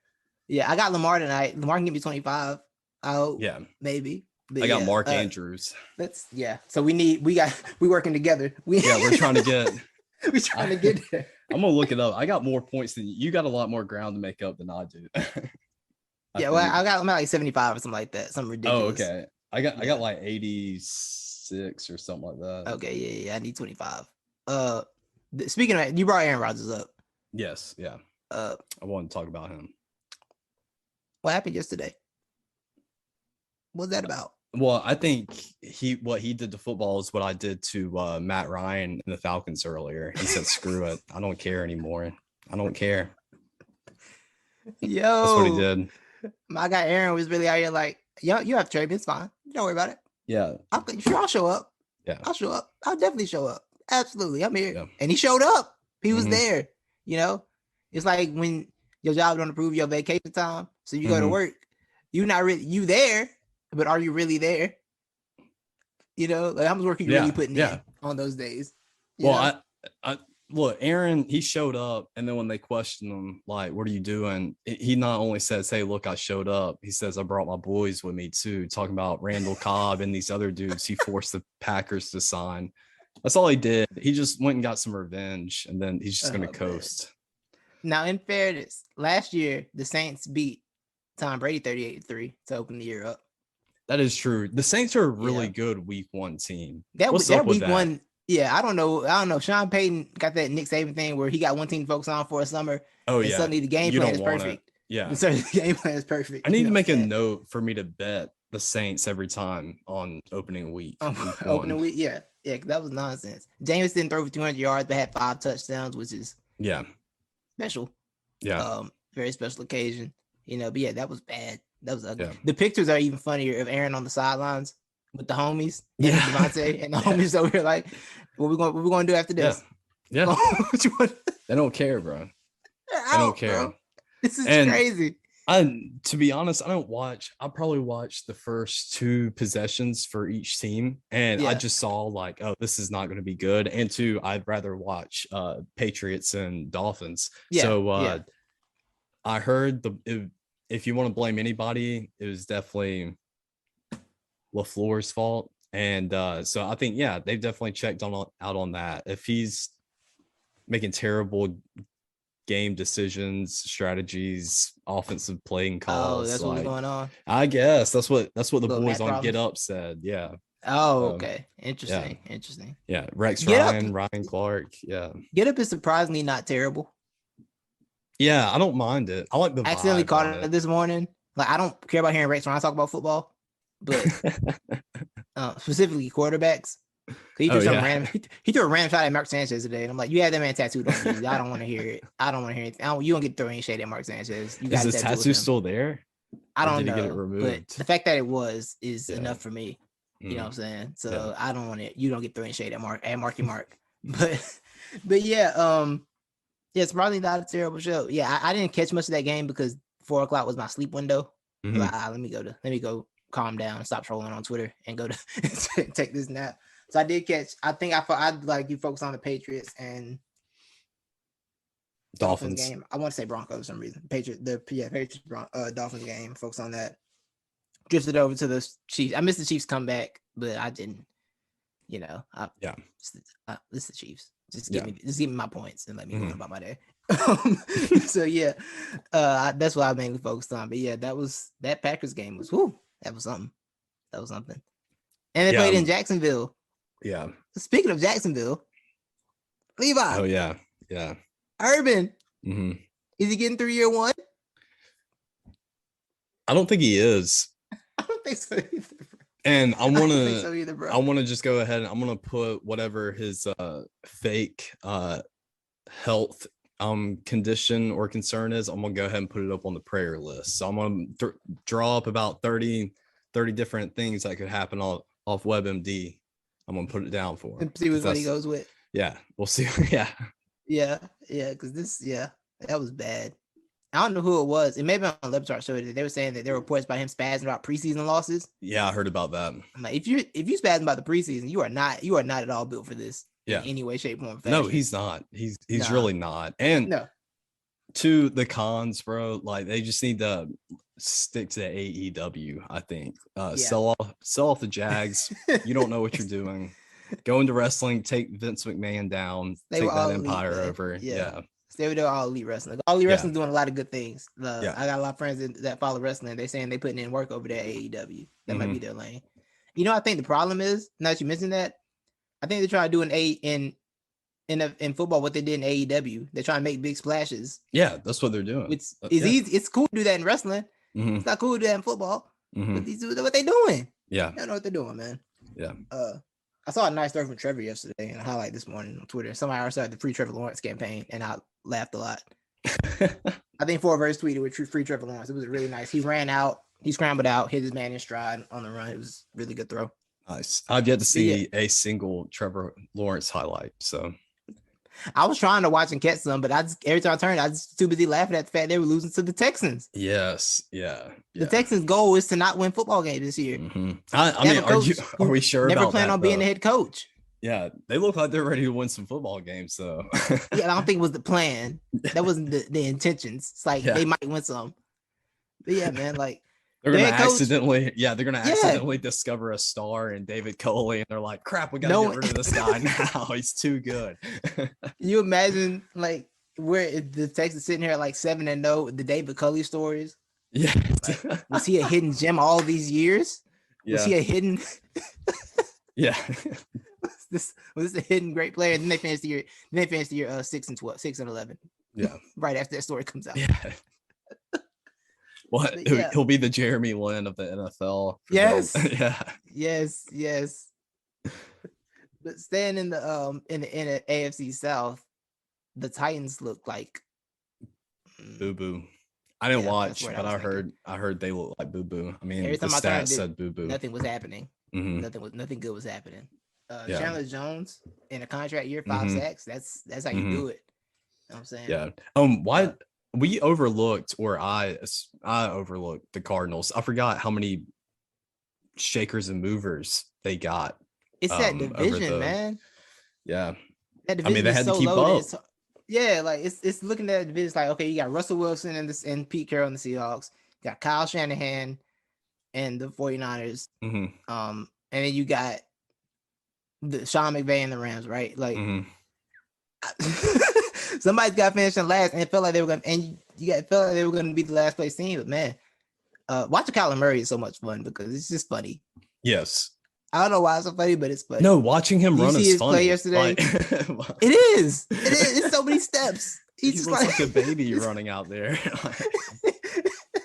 Yeah, I got Lamar tonight. Lamar can give me 25. Oh, yeah, maybe. But I got Mark Andrews. So we working together. We're trying to get. We're trying to get there. I'm gonna look it up. I got more points than you. You got a lot more ground to make up than I do. I'm at like 75 or something like that. Something ridiculous. Oh, okay. I got like 86 or something like that. Okay, yeah. I need 25. Speaking of that, you brought Aaron Rodgers up. Yes, yeah. I want to talk about him. What happened yesterday? What's that about? Well, I think what he did to football is what I did to Matt Ryan and the Falcons earlier. He said, "Screw it, I don't care anymore. I don't care." Yo, that's what he did. My guy Aaron was really out here like, "Yo, you have to trade me. It's fine. Don't worry about it." Yeah, I'll show up. Yeah, I'll show up. I'll definitely show up. Absolutely, I'm here. Yeah. And he showed up. He was there. You know, it's like when your job don't approve your vacation time, so you go to work. You're not really there. But are you really there? You know, like how much work are you really putting in on those days? Well, I look, Aaron, he showed up, and then when they questioned him, like, "What are you doing?" He not only says, "Hey, look, I showed up." He says, "I brought my boys with me too." Talking about Randall Cobb and these other dudes, he forced the Packers to sign. That's all he did. He just went and got some revenge, and then he's just going to coast. Now, in fairness, last year the Saints beat Tom Brady 38-3 to open the year up. That is true. The Saints are a really good week 1 team. That week 1, I don't know. Sean Payton got that Nick Saban thing where he got one team to focus on for a summer. Oh, and suddenly the game plan is perfect. Yeah. And suddenly the game plan is perfect. I need to make a note for me to bet the Saints every time on opening week. Opening week, yeah. Yeah, that was nonsense. Jameis didn't throw for 200 yards, but had 5 touchdowns, which is special. Yeah. Very special occasion. You know, but yeah, that was bad. That was ugly. Yeah. The pictures are even funnier of Aaron on the sidelines with the homies, Devontae, and the homies over here like, what we going to do after this? Yeah. They don't care, bro. They don't care. Bro. This is crazy. To be honest, I don't watch. I probably watched the first 2 possessions for each team, and I Yeah, just saw like, oh, this is not going to be good. And two, I'd rather watch Patriots and Dolphins. yeah, So yeah. I heard if you want to blame anybody, it was definitely LaFleur's fault. And so I think, yeah, they've definitely checked out on that. If he's making terrible game decisions, strategies, offensive playing Oh, calls, that's what was like going on. I guess that's what the Little boys Matt on Get problems. Up said. Yeah. Oh, So okay. yeah. Interesting. Interesting. Yeah. Rex Get up. Ryan, Ryan Clark. Yeah. Get up is surprisingly not terrible. Yeah. I don't mind it. I like the Accidentally vibe caught on it it. this morning. Like I don't care about hearing Rex when I talk about football, but specifically quarterbacks. He Oh threw some yeah. random. He threw a random shot at Mark Sanchez today, and I'm like, "You have that man tattooed on you. I don't want to hear it. I don't want to hear it. You don't get to throw any shade at Mark Sanchez. You Is got a this tattoo with tattoo him. still there? I Or don't did he get it know, but removed? the fact that it is Yeah. enough for me. You know what I'm saying? So Yeah. I don't want it. You don't get throwing shade at Marky Mark. But yeah, yeah, it's probably not a terrible show. Yeah, I didn't catch much of that game because 4 o'clock was my sleep window. Mhm. Like, let me go calm down and stop trolling on Twitter and go to take this nap. So I did catch. I think I like you focus on the Patriots and Dolphins game. I want to say Broncos for some reason. Patriots Dolphins game. Focus on that. Drifted over to the Chiefs. I missed the Chiefs come back, but I didn't. You know, Yeah. It's the Chiefs. Just Yeah. give me my points and let me go on Mhm. about my day. So yeah, that's what I mainly focused on. But yeah, that Packers game was that was something. That was something. And they Yeah. played in Jacksonville. Yeah. Speaking of Jacksonville, Levi, Oh yeah. Yeah. Urban, hmm is he getting 3-year one? I don't think he is. I don't think so either. And I I want don't think so to either, bro. I want to just go ahead and I'm going to put whatever his fake health condition or concern is. I'm going to go ahead and put it up on the prayer list. So I'm going to draw up about 30 different things that could happen off WebMD. I'm going to put it down for him. And see what he goes with. Yeah, we'll see. Yeah. Yeah, because that was bad. I don't know who it was. It may have been on Lebchart show. They were saying that there were reports by him spazzing about preseason losses. Yeah, I heard about that. I'm like, if you spazzing about the preseason, you are not at all built for this in any way, shape, form, fashion. No, he's not. He's really not. And no. To the cons, bro, like they just need to stick to AEW. I think sell off the Jags. You don't know what you're doing. Go into wrestling, take Vince McMahon down, take that empire over. Yeah. They were all elite wrestling. All elite wrestling doing a lot of good things. I got a lot of friends that follow wrestling. They saying they putting in work over there at AEW. That might be their lane. You know, I think the problem is, now that you mentioned that, I think they're trying to do in football what they did in AEW. They're trying to make big splashes. Yeah, that's what they're doing. It's easy. It's cool to do that in wrestling. It's not cool to do that in football. But these are what they're doing. Yeah. I don't know what they're doing, man. Yeah. I saw a nice story from Trevor yesterday and a highlight this morning on Twitter. Somebody already started the Free Trevor Lawrence campaign, and I laughed a lot. I think Forverse tweeted with Free Trevor Lawrence. It was really nice. He ran out, he scrambled out, hit his man in stride on the run. It was a really good throw. Nice. I've yet to see a single Trevor Lawrence highlight. So I was trying to watch and catch some, but every time I turned, I was too busy laughing at the fact they were losing to the Texans. Yes. Yeah. The Texans' goal is to not win football games this year. I mean, are we sure never about plan that, on being the head coach? Yeah, they look like they're ready to win some football games. So yeah, I don't think it was the plan. That wasn't the intentions. It's like they might win some. But yeah, man, like they're gonna accidentally discover a star in David Coley, and they're like, "Crap, we gotta get rid of this guy now. He's too good." You imagine like where the Texans sitting here at like 7-0, the David Coley stories. Yeah, like, was he a hidden gem all these years? Yeah. Was he a hidden? Yeah. was this a hidden great player? And then they finished the year. 6-11. Yeah. Right after that story comes out. Yeah. What? Yeah. He'll be the Jeremy Lin of the NFL. Yes. Yeah. Yes. But staying in the AFC South, the Titans look like boo boo. I didn't watch, but I heard they look like boo boo. I mean, the stats said boo boo. Nothing was happening. Nothing good was happening. Chandler Jones in a contract year, 5 sacks. That's how you do it. You know what I'm saying? Yeah. we overlooked, or I overlooked the Cardinals. I forgot how many shakers and movers they got. It's that Over division, the man. yeah. That I mean, division they is had to so keep loaded. up. Yeah, like it's looking at the division like, okay, you got Russell Wilson and Pete Carroll and the Seahawks. You got Kyle Shanahan and the 49ers. And then you got the Sean McVay and the Rams, right? Like somebody's got finished in last, and it felt like they were gonna, and felt like they were gonna be the last place team. But man, watching Kyler Murray is so much fun because it's just funny. Yes. I don't know why it's so funny, but it's funny. No, watching him run is his funny. Play yesterday? Like, it is. It's so many steps. He just looks like a baby running out there.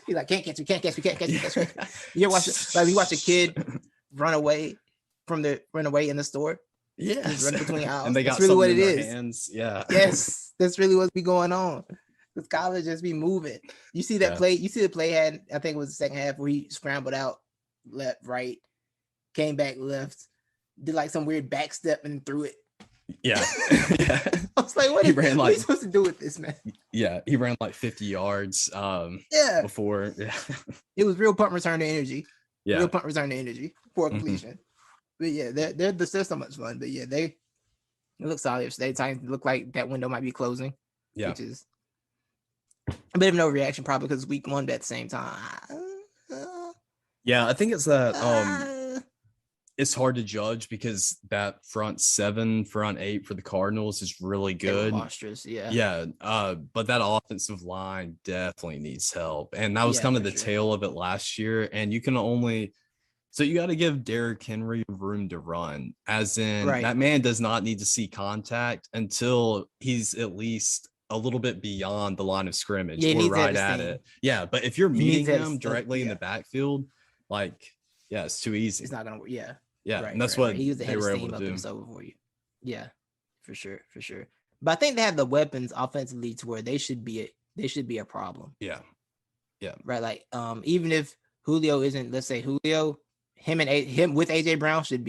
He's like, can't catch me. You watch you watch a kid run away in the store. Yes. Run between aisles. And they got that's really what in it their is. Hands. Yeah. Yes, that's really what's be going on. Because college just be moving. You see that play. You see the play had, I think it was the second half where he scrambled out left, right, came back left, did like some weird back step and threw it. Yeah. I was like, what are you supposed to do with this, man? Yeah, he ran like 50 yards before. Yeah. It was real punt return to energy. Yeah. Real punt return to energy for completion. But yeah, they're so much fun. But yeah, it looks solid. If they Titans look like that window might be closing. Yeah. Which is a bit of no reaction probably because week one at the same time. Yeah, I think it's that it's hard to judge because that front 7, front 8 for the Cardinals is really good. Monstrous, yeah. Yeah. But that offensive line definitely needs help. And that was kind of the tail of it last year. And you can only so you got to give Derrick Henry room to run, as in that man does not need to see contact until he's at least a little bit beyond the line of scrimmage or right at it. Yeah. But if you're meeting him directly in the backfield, like, yeah, it's too easy. It's not going to, yeah. Yeah, and that's what he was the they head were of able to do. For you. Yeah, for sure. But I think they have the weapons offensively to where they should be a problem. Yeah. Right. Like, even if Julio isn't, let's say Julio, him with AJ Brown should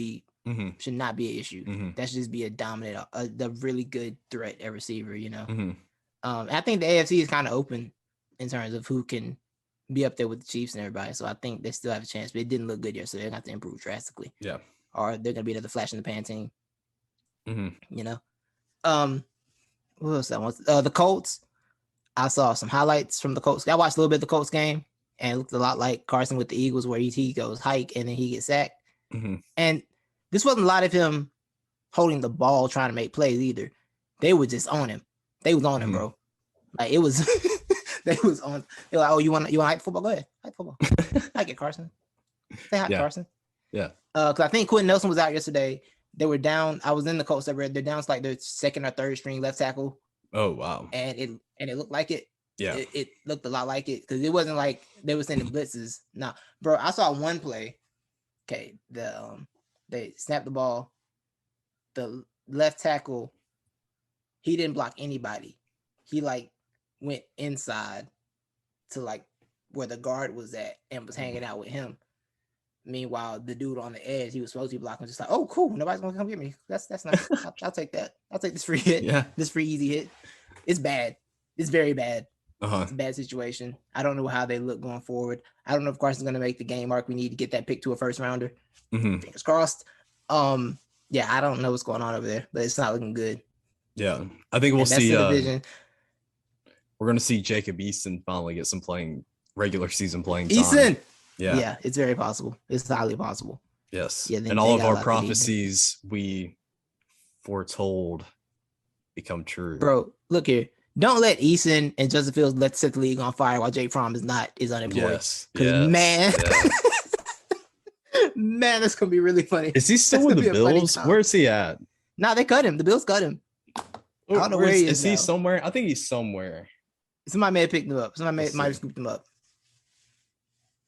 not be an issue. That should just be a dominant, the really good threat at receiver. You know. I think the AFC is kind of open in terms of who can be up there with the Chiefs and everybody. So I think they still have a chance, but it didn't look good yesterday. They're going to have to improve drastically. Yeah. Or they're going to be another flash in the pan team. You know? What else that was? The Colts. I saw some highlights from the Colts. I watched a little bit of the Colts game and it looked a lot like Carson with the Eagles where he goes hike and then he gets sacked. And this wasn't a lot of him holding the ball trying to make plays either. They were just on him. They was on him, bro. Like it was they was on. They're like, oh, you want hype football? Go ahead, hype football. I get Carson. Say hi, Carson. Yeah. Because I think Quentin Nelson was out yesterday. They were down. I was in the Colts. They're down to like their second or third string left tackle. Oh wow. And it looked like it. Yeah. It looked a lot like it because it wasn't like they were sending blitzes. Nah, bro. I saw one play. Okay, they snapped the ball. The left tackle, he didn't block anybody. He like went inside to like where the guard was at and was hanging out with him. Meanwhile, the dude on the edge, he was supposed to be blocking, just like, oh, cool, nobody's gonna come get me. That's nice. I'll take that. I'll take this free hit. Yeah, this free easy hit. It's bad. It's very bad. Uh-huh. It's a bad situation. I don't know how they look going forward. I don't know if Carson's gonna make the game mark. We need to get that pick to a first rounder. Fingers crossed. Yeah, I don't know what's going on over there, but it's not looking good. Yeah, I think we'll see. We're gonna see Jacob Eason finally get some regular season playing time. Eason. Yeah, it's very possible. It's highly possible. Yes. Yeah, and all of our prophecies we foretold become true. Bro, look here. Don't let Eason and Justin Fields set the league on fire while Jake Fromm is unemployed. Yes. Man, man, that's gonna be really funny. Is he still with the Bills? Where is he at? No, they cut him. The Bills cut him. I don't know where he is. Is he somewhere? I think he's somewhere. Somebody may have picked him up. Somebody might have scooped him up.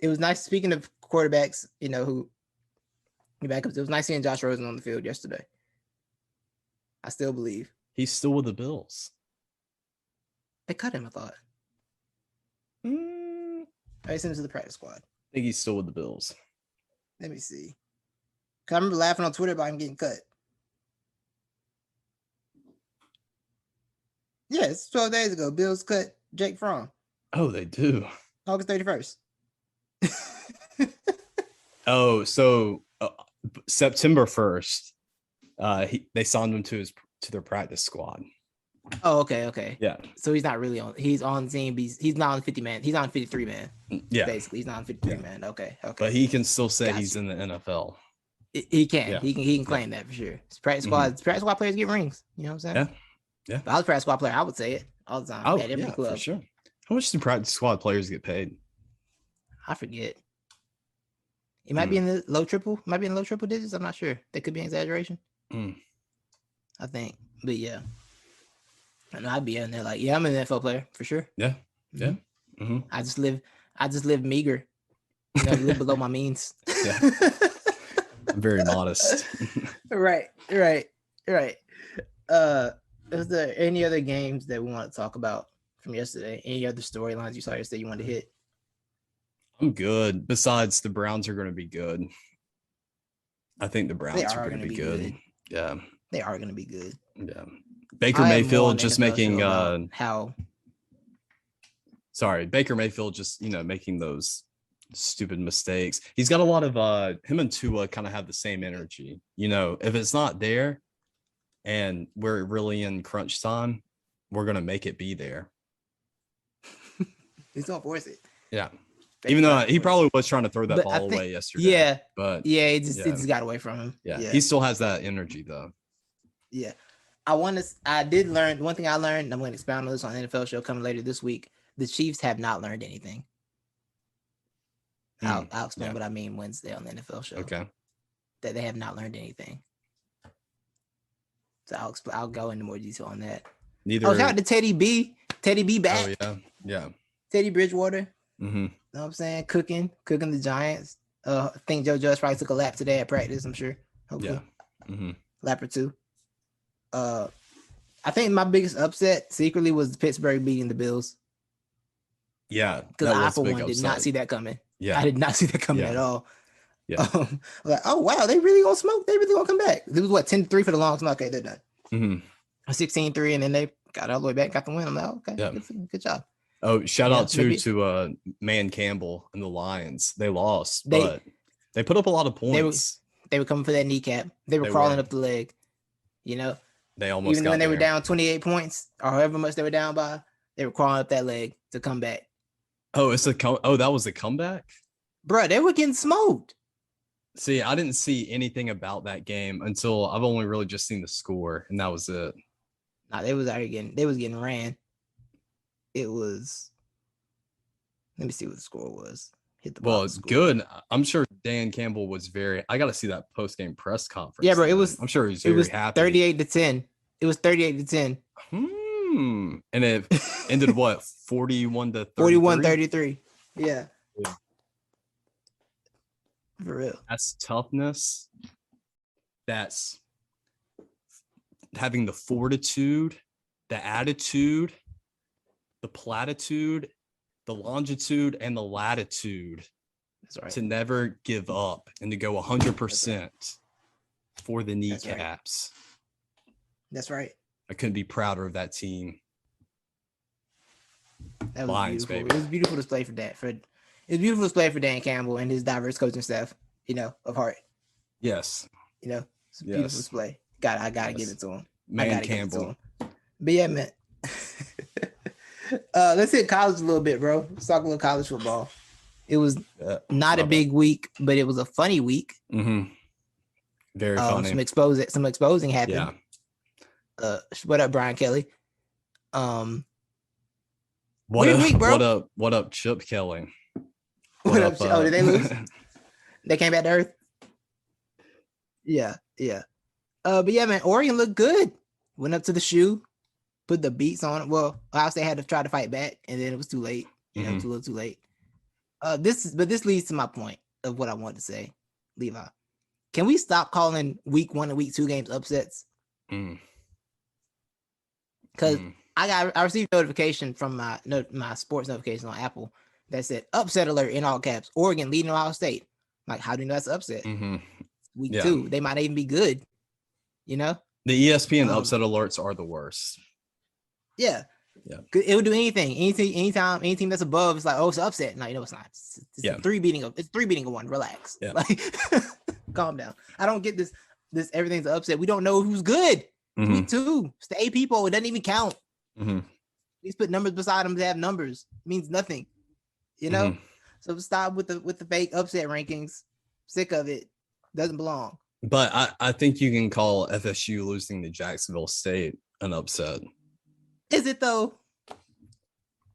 It was nice. Speaking of quarterbacks, who backups. It was nice seeing Josh Rosen on the field yesterday. I still believe he's still with the Bills. They cut him, I thought. I sent him to the practice squad. I think he's still with the Bills. Let me see. Cause I remember laughing on Twitter about him getting cut. Yeah, it's 12 days ago. Bills cut Jake Fromm. Oh, they do. August 31st. Oh, so September 1st, they signed him to their practice squad. Oh, okay. Yeah. So he's not really on. He's on team. He's not on 50 man. He's on 53 man. Yeah. Basically, he's not on 53 man. Okay. But he can still say he's in the NFL. He can. Yeah. He can claim that for sure. Practice squad. Practice squad players get rings. You know what I'm saying? Yeah. If I was a practice squad player, I would say it all the time. Oh, yeah, for sure. How much do practice squad players get paid? I forget. It might be in the low triple. Might be in the low triple digits. I'm not sure. That could be an exaggeration. I think. But yeah. I know I'd be in there like, yeah, I'm an NFL player for sure. Yeah. Yeah. I just live meager. You know, live below my means. Yeah. I'm very modest. Right. Is there any other games that we want to talk about from yesterday? Any other storylines you saw yesterday you wanted to hit? I'm good. Besides, the Browns are going to be good. I think the Browns are going to be good. Yeah. They are going to be good. Yeah. Baker Mayfield just making Baker Mayfield just, making those stupid mistakes. He's got a lot of him and Tua kind of have the same energy. If it's not there and we're really in crunch time, we're going to make it be there. He's going to force it. Yeah. Even though he probably was trying to throw that ball away yesterday. Yeah. But it just got away from him. Yeah. He still has that energy though. Yeah. I did learn one thing I learned. I'm going to expound on this on the NFL show coming later this week. The Chiefs have not learned anything. I'll explain what I mean Wednesday on the NFL show. Okay. That they have not learned anything. So I'll go into more detail on that. Shout out to Teddy B. Teddy B back. Oh yeah. Teddy Bridgewater. Mm-hmm. You know what I'm saying? Cooking the Giants. I think Joe Judge probably took a lap today at practice, I'm sure. Hopefully. Yeah. Mm-hmm. Lap or two. I think my biggest upset secretly was Pittsburgh beating the Bills. Yeah. Because I, for one, did not see that coming. Yeah. I did not see that coming at all. Yeah. Like, oh, wow, they really going to smoke? They really going to come back? It was, 10-3 for the long snap? Okay, they're done. Mm-hmm. 16-3, and then they got all the way back, got the win. I'm like, okay, good job. Oh, shout out to Man Campbell and the Lions. They lost, but they put up a lot of points. They were coming for that kneecap. They were crawling up the leg. They almost even when they were down 28 points or however much they were down by, they were crawling up that leg to come back. Oh, that was a comeback? Bro, they were getting smoked. See, I didn't see anything about that game until I've only really just seen the score, and that was it. Nah, they was getting ran. It was. Let me see what the score was. Hit the ball. Well, it's good. I'm sure Dan Campbell was I got to see that post game press conference. Yeah, bro. It was. I'm sure he was very happy. 38-10. It was 38-10. And it ended what? 41-33. 41-33. Yeah. For real. That's toughness. That's having the fortitude, the attitude, the platitude, the longitude, and the latitude. That's right. To never give up and to go 100% for the kneecaps. That's right. I couldn't be prouder of that team. That was Lions, beautiful. Baby. It was a beautiful display for that. It's a beautiful display for Dan Campbell and his diverse coaching staff, of heart. Yes. It's a beautiful display. I gotta give it to him. Man Campbell. But yeah, man. Let's hit college a little bit, bro. Let's talk a little college football. It was not a big week, but it was a funny week. Mm-hmm. Very funny. Some exposing happened. Yeah. What up, Brian Kelly? What up, Chip Kelly? What up? Did they lose? They came back to earth. Yeah. But yeah, man, Oregon looked good. Went up to the shoe, put the beats on it. Well, Ohio State had to try to fight back, and then it was too late. It was a little too late. This leads to my point of what I wanted to say, Levi. Can we stop calling week 1 and week 2 games upsets? Because I received a notification from my sports notification on Apple that said upset alert in all caps. Oregon leading Ohio State. Like, how do you know that's upset? Week 2, they might not even be good. The ESPN upset alerts are the worst. Yeah, Yeah. It would do anything. Anytime, any team that's above, it's like, oh, it's an upset. No, it's not. It's Yeah. three beating a one. Relax. Yeah. Like, calm down. I don't get this. Everything's an upset. We don't know who's good. Mm-hmm. Week 2. It's the 8 people. It doesn't even count. Mm-hmm. Please put numbers beside them to have numbers. It means nothing. You know? Mm-hmm. So stop with the fake upset rankings. Sick of it. Doesn't belong. But I think you can call FSU losing to Jacksonville State an upset. Is it though?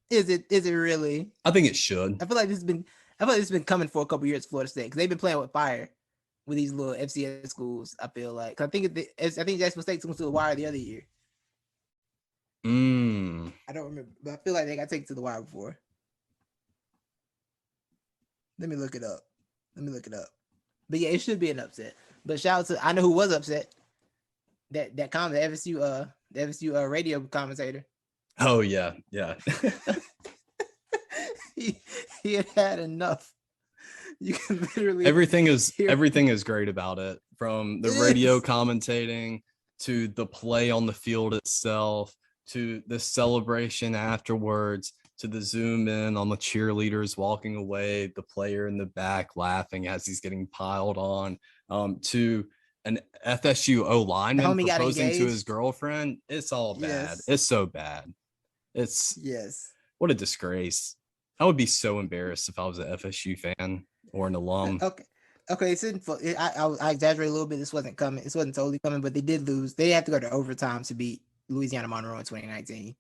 Is it really? I think it should. I feel like this has been coming for a couple years. Florida State, because they've been playing with fire with these little FCS schools. I feel like I think Jacksonville State went to the wire the other year. I don't remember, but I feel like they got taken to the wire before. Let me look it up. But yeah, it should be an upset. But shout out to, I know who was upset. That comment, the FSU radio commentator. Oh yeah. he had enough. You can literally everything is great about it, from the radio commentating to the play on the field itself to the celebration afterwards to the zoom in on the cheerleaders walking away, the player in the back laughing as he's getting piled on, to an FSU O lineman proposing to his girlfriend. It's all bad. Yes. It's so bad. What a disgrace. I would be so embarrassed if I was an FSU fan or an alum. Okay. I exaggerate a little bit. This wasn't coming. This wasn't totally coming, but they did lose. They had to go to overtime to beat Louisiana Monroe in 2019.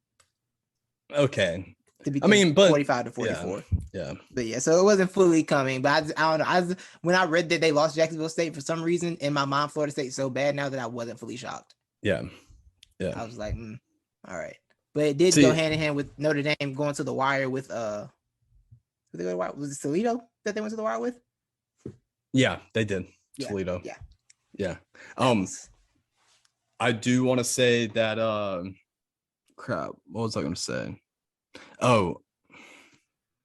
Okay. I mean, but 45-44. Yeah. But yeah, so it wasn't fully coming. But I don't know. When I read that they lost Jacksonville State for some reason, in my mind, Florida State so bad now that I wasn't fully shocked. Yeah. I was like, all right. But it did go hand in hand with Notre Dame going to the wire with was it Toledo that they went to the wire with? Yeah, they did. Yeah, Toledo. Yeah. I do want to say that crap, what was I gonna say? Oh,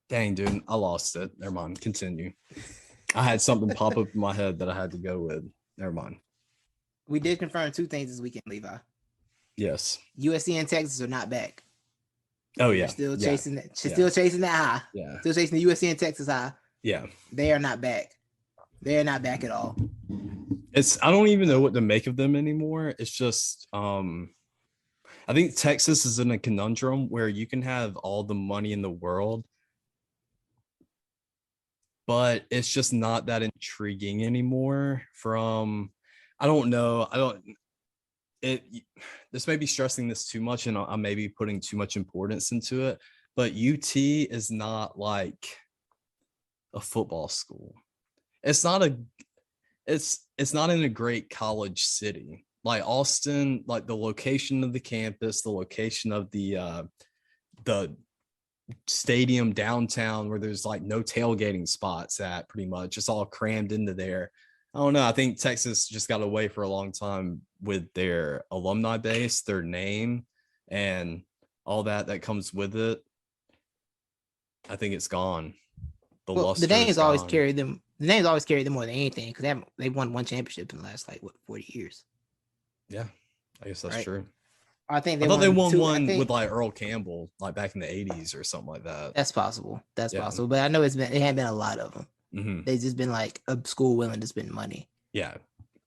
dang, dude, I lost it. Never mind. Continue. I had something pop up in my head that I had to go with. Never mind. We did confirm 2 things this weekend, Levi. Yes. USC and Texas are not back. Oh yeah. Still chasing that. Still chasing that high. Yeah. Still chasing the USC and Texas high. Yeah. They are not back. They are not back at all. I don't even know what to make of them anymore. It's just I think Texas is in a conundrum where you can have all the money in the world, but it's just not that intriguing anymore. I don't know. This may be stressing this too much, and I may be putting too much importance into it, but UT is not like a football school. It's not in a great college city. Like Austin, like the location of the campus, the location of the stadium downtown, where there's like no tailgating spots at, pretty much it's all crammed into there. I don't know. I think Texas just got away for a long time with their alumni base, their name, and all that comes with it. I think it's gone. The name's always carried them. The name's always carried them more than anything, because they've won 1 championship in the last 40 years. Yeah, I guess that's true. I thought they won one with like Earl Campbell, like back in the 80s or something like that. That's possible. Possible. But I know it hadn't been a lot of them. Mm-hmm. They've just been like a school willing to spend money. Yeah.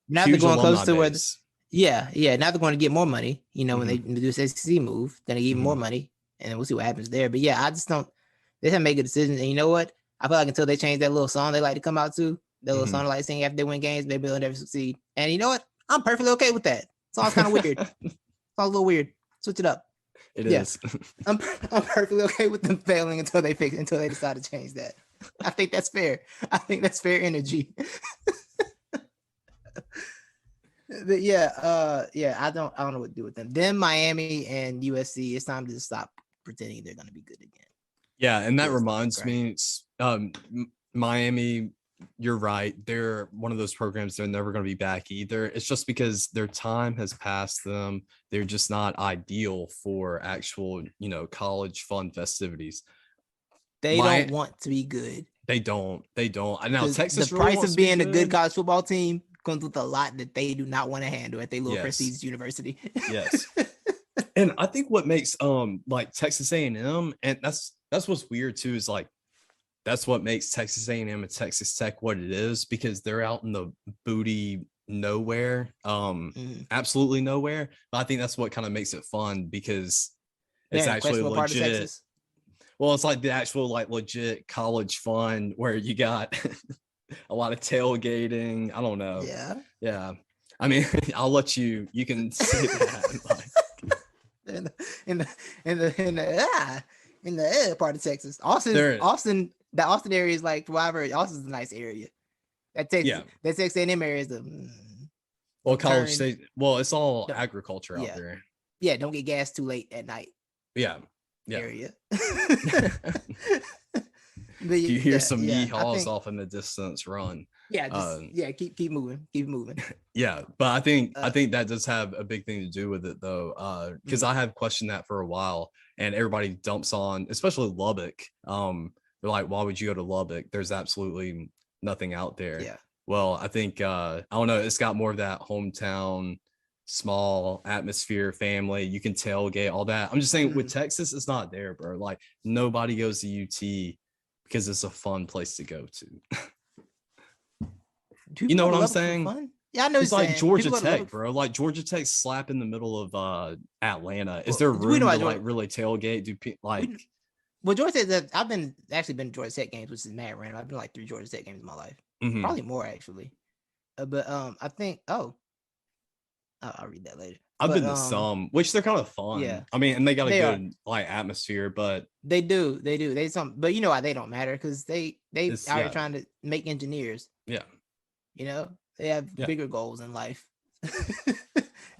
Now they're going close to where. Now they're going to get more money. You know, when they do this SEC move, then they give more money, and then we'll see what happens there. But yeah, I just don't. They haven't made good decisions, and you know what? I feel like until they change that little song they like to come out to, that little song they like sing after they win games, maybe they'll never succeed. And you know what? I'm perfectly okay with that. Song's kind of weird. Sounds a little weird. Switch it up. It is. I'm perfectly okay with them failing until they decide to change that. I think that's fair. I think that's fair energy. But I don't know what to do with them. Then Miami and USC, it's time to just stop pretending they're going to be good again. Yeah, and that reminds me, Miami, you're right. They're one of those programs they're never going to be back either. It's just because their time has passed them. They're just not ideal for actual, college fun festivities. They don't want to be good. They don't. And now Texas, the price of being a good college football team comes with a lot that they do not want to handle at their little prestigious university. Yes. And I think what makes like Texas A&M, and that's what's weird too, is like that's what makes Texas A&M and Texas Tech what it is, because they're out in the booty nowhere, absolutely nowhere. But I think that's what kind of makes it fun, because it's They're in a actually questionable part of legit. Texas. Well, it's like the actual like legit college fun where you got a lot of tailgating. I don't know. Yeah. I mean, I'll let you can say that. Like, in the part of Texas. Austin, the Austin area is like whatever. Austin's a nice area. That Texas A&M area is the well, College State. Well, it's all agriculture out there. Yeah, don't get gas too late at night. Yeah. Area. You hear some yeehaws off in the distance, run. Yeah, keep moving. Yeah, but I think that does have a big thing to do with it, though, because I have questioned that for a while, and everybody dumps on, especially Lubbock. They're like, why would you go to Lubbock? There's absolutely nothing out there. Yeah. Well, I think I don't know. It's got more of that hometown, small atmosphere, family. You can tailgate, all that. I'm just saying, with Texas, it's not there, bro. Like, nobody goes to UT because it's a fun place to go to. You know what I'm saying? Yeah, I know. It's like Georgia Tech, bro. Like Georgia Tech slap in the middle of Atlanta. Is there room to like really tailgate? Georgia Tech. I've been to Georgia Tech games, which is mad random. I've been like 3 Georgia Tech games in my life, probably more actually. But I think I'll read that later. I've been to some, which they're kind of fun. Yeah, I mean, and they got a good like atmosphere, but they do. But you know why they don't matter? Because they are trying to make engineers. Yeah. You know, they have bigger goals in life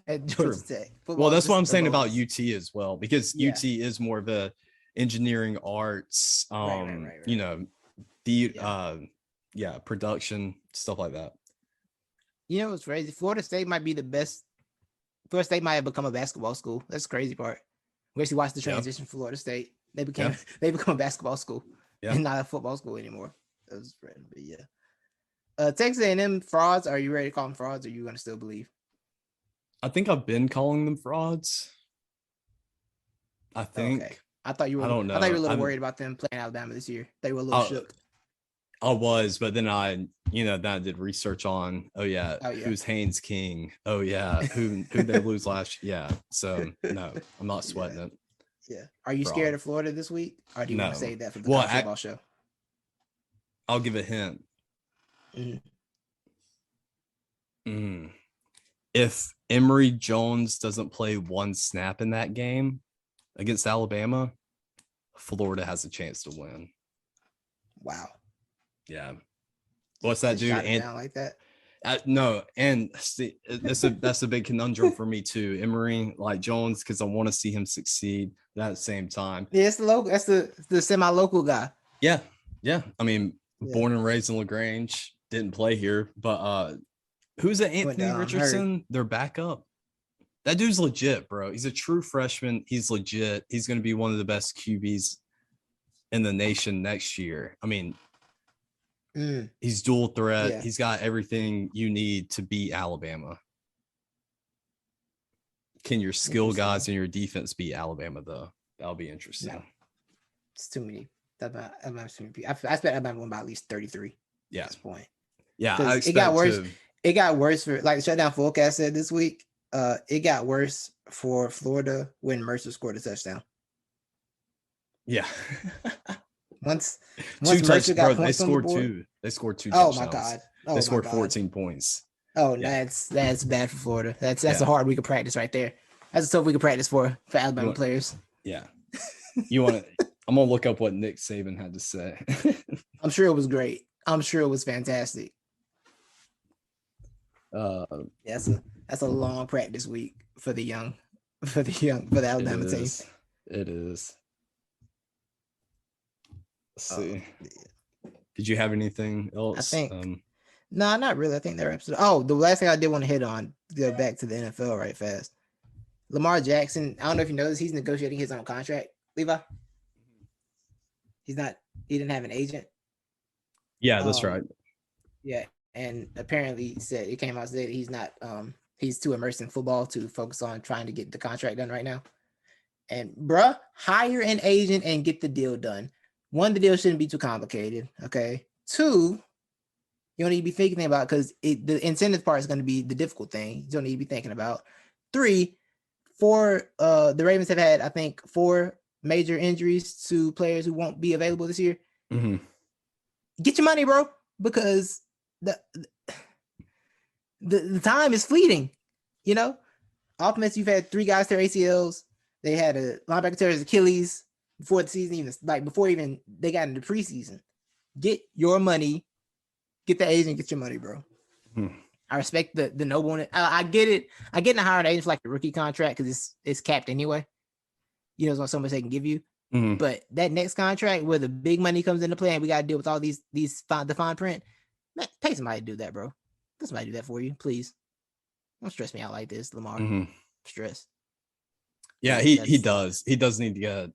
at Georgia Tech. Well, that's what I'm saying about UT as well, because UT is more of a engineering arts, right. You know, production, stuff like that. You know what's crazy? Florida State might be the best. Florida State might have become a basketball school. That's the crazy part. We actually watched the transition from Florida State. They become a basketball school and not a football school anymore. That was random, but yeah. Texas A&M frauds. Are you ready to call them frauds, or are you gonna still believe? I think I've been calling them frauds. I think. Okay. I thought you were. I don't know. I thought you were a little worried about them playing Alabama this year. They were a little shook. I was, but then I did research on. Who's Haynes King? Oh yeah, who they lose last? Yeah. So no, I'm not sweating it. Yeah. Are you scared of Florida this week, or do you want to save that for the football show? I'll give a hint. If Emory Jones doesn't play one snap in that game against Alabama, Florida has a chance to win. Wow. Yeah. What's that dude? Down like that? No, and see, that's a big conundrum for me too. Emory, like Jones, because I want to see him succeed. But at the same time, it's the local. That's the semi-local guy. Yeah. I mean, born and raised in LaGrange, didn't play here, but who's it? Anthony Richardson, their backup. That dude's legit, bro. He's a true freshman. He's legit. He's going to be one of the best QBs in the nation next year. I mean, he's dual threat. Yeah. He's got everything you need to beat Alabama. Can your skill guys and your defense beat Alabama, though? That'll be interesting. No. It's too many. I expect Alabama win by at least 33 at this point. Yeah, it got worse. It got worse for, like the shutdown forecast said this week. It got worse for Florida when Mercer scored a touchdown. Yeah. once Mercer got points on the board, They scored two touchdowns. Oh my God. They scored 14 points. Oh, yeah. That's bad for Florida. That's a hard week of practice right there. That's a tough week of practice for Alabama players. Yeah. I'm gonna look up what Nick Saban had to say. I'm sure it was great. I'm sure it was fantastic. That's a long practice week for the Alabama team. It is. Let's see. Did you have anything else? I think no, not really. I think they're absolutely. Oh, the last thing I did want to hit on, go back to the NFL right fast. Lamar Jackson, I don't know if you know this, he's negotiating his own contract. Levi, he didn't have an agent. Yeah, that's right. Yeah, and apparently it came out today that he's not He's too immersed in football to focus on trying to get the contract done right now. And bruh, hire an agent and get the deal done. One, the deal shouldn't be too complicated. Okay. Two, you don't need to be thinking about because the incentive part is going to be the difficult thing. You don't need to be thinking about. Three, the Ravens have had, I think, 4 major injuries to players who won't be available this year. Mm-hmm. Get your money, bro, because the time is fleeting. You know, offense, you've had 3 guys tear ACLs. They had a linebacker tear his Achilles before the season, before they got into preseason. Get your money. Get the agent. Get your money, bro. Mm-hmm. I respect the nobleness. I get it. I get in a hiring agent for like the rookie contract because it's capped anyway. You know, it's not so much they can give you. Mm-hmm. But that next contract where the big money comes into play and we got to deal with all the fine print, man, pay somebody to do that, bro. Let somebody do that for you, please. Don't stress me out like this, Lamar. Mm-hmm. Stress. Yeah, he does. He does need to get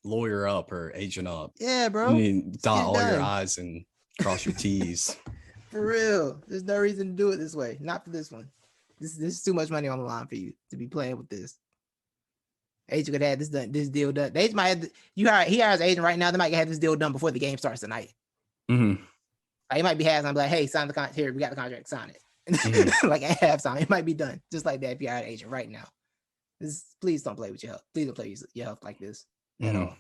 lawyer up or agent up. Yeah, bro. You need to dot all your I's and cross your T's. For real. There's no reason to do it this way. Not for this one. This is too much money on the line for you to be playing with this. Agent could have this deal done. They might have he hires an agent right now. They might have this deal done before the game starts tonight. Mm-hmm. He might be having I'm like, hey, sign the contract. Here, we got the contract. Sign it. Mm-hmm. Like at halftime, it might be done just like that if you hire an agent right now. Please don't play with your health. Please don't play with your health like this at all.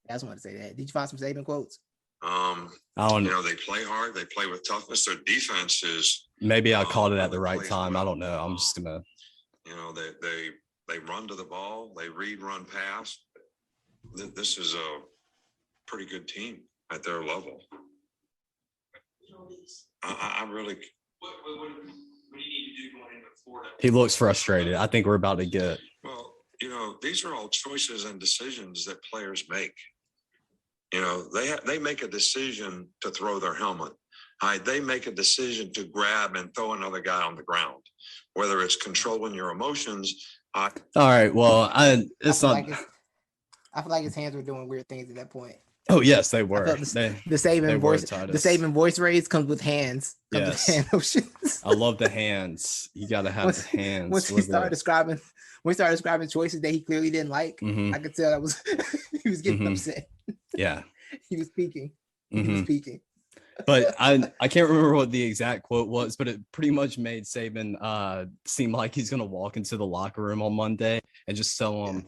I just wanted to say that. Did you find some Saban quotes? They play hard. They play with toughness. Their defense is. Maybe I called it at the right time. I don't know. I'm just gonna. They run to the ball. They read, run, pass. This is a pretty good team at their level. I really. What do you need to do going into Florida? He looks frustrated. I think we're about to get. Well, these are all choices and decisions that players make. They make a decision to throw their helmet. They make a decision to grab and throw another guy on the ground, whether it's controlling your emotions. All right. Well, I feel like his hands were doing weird things at that point. Oh yes, they were. The Saban voice raise comes with hands. Yes. With hand motions. I love the hands. You got to have the hands. Once he started describing choices that he clearly didn't like, mm-hmm. I could tell that was he was getting upset. Yeah, he was peaking. But I can't remember what the exact quote was, but it pretty much made Saban seem like he's gonna walk into the locker room on Monday and just tell them,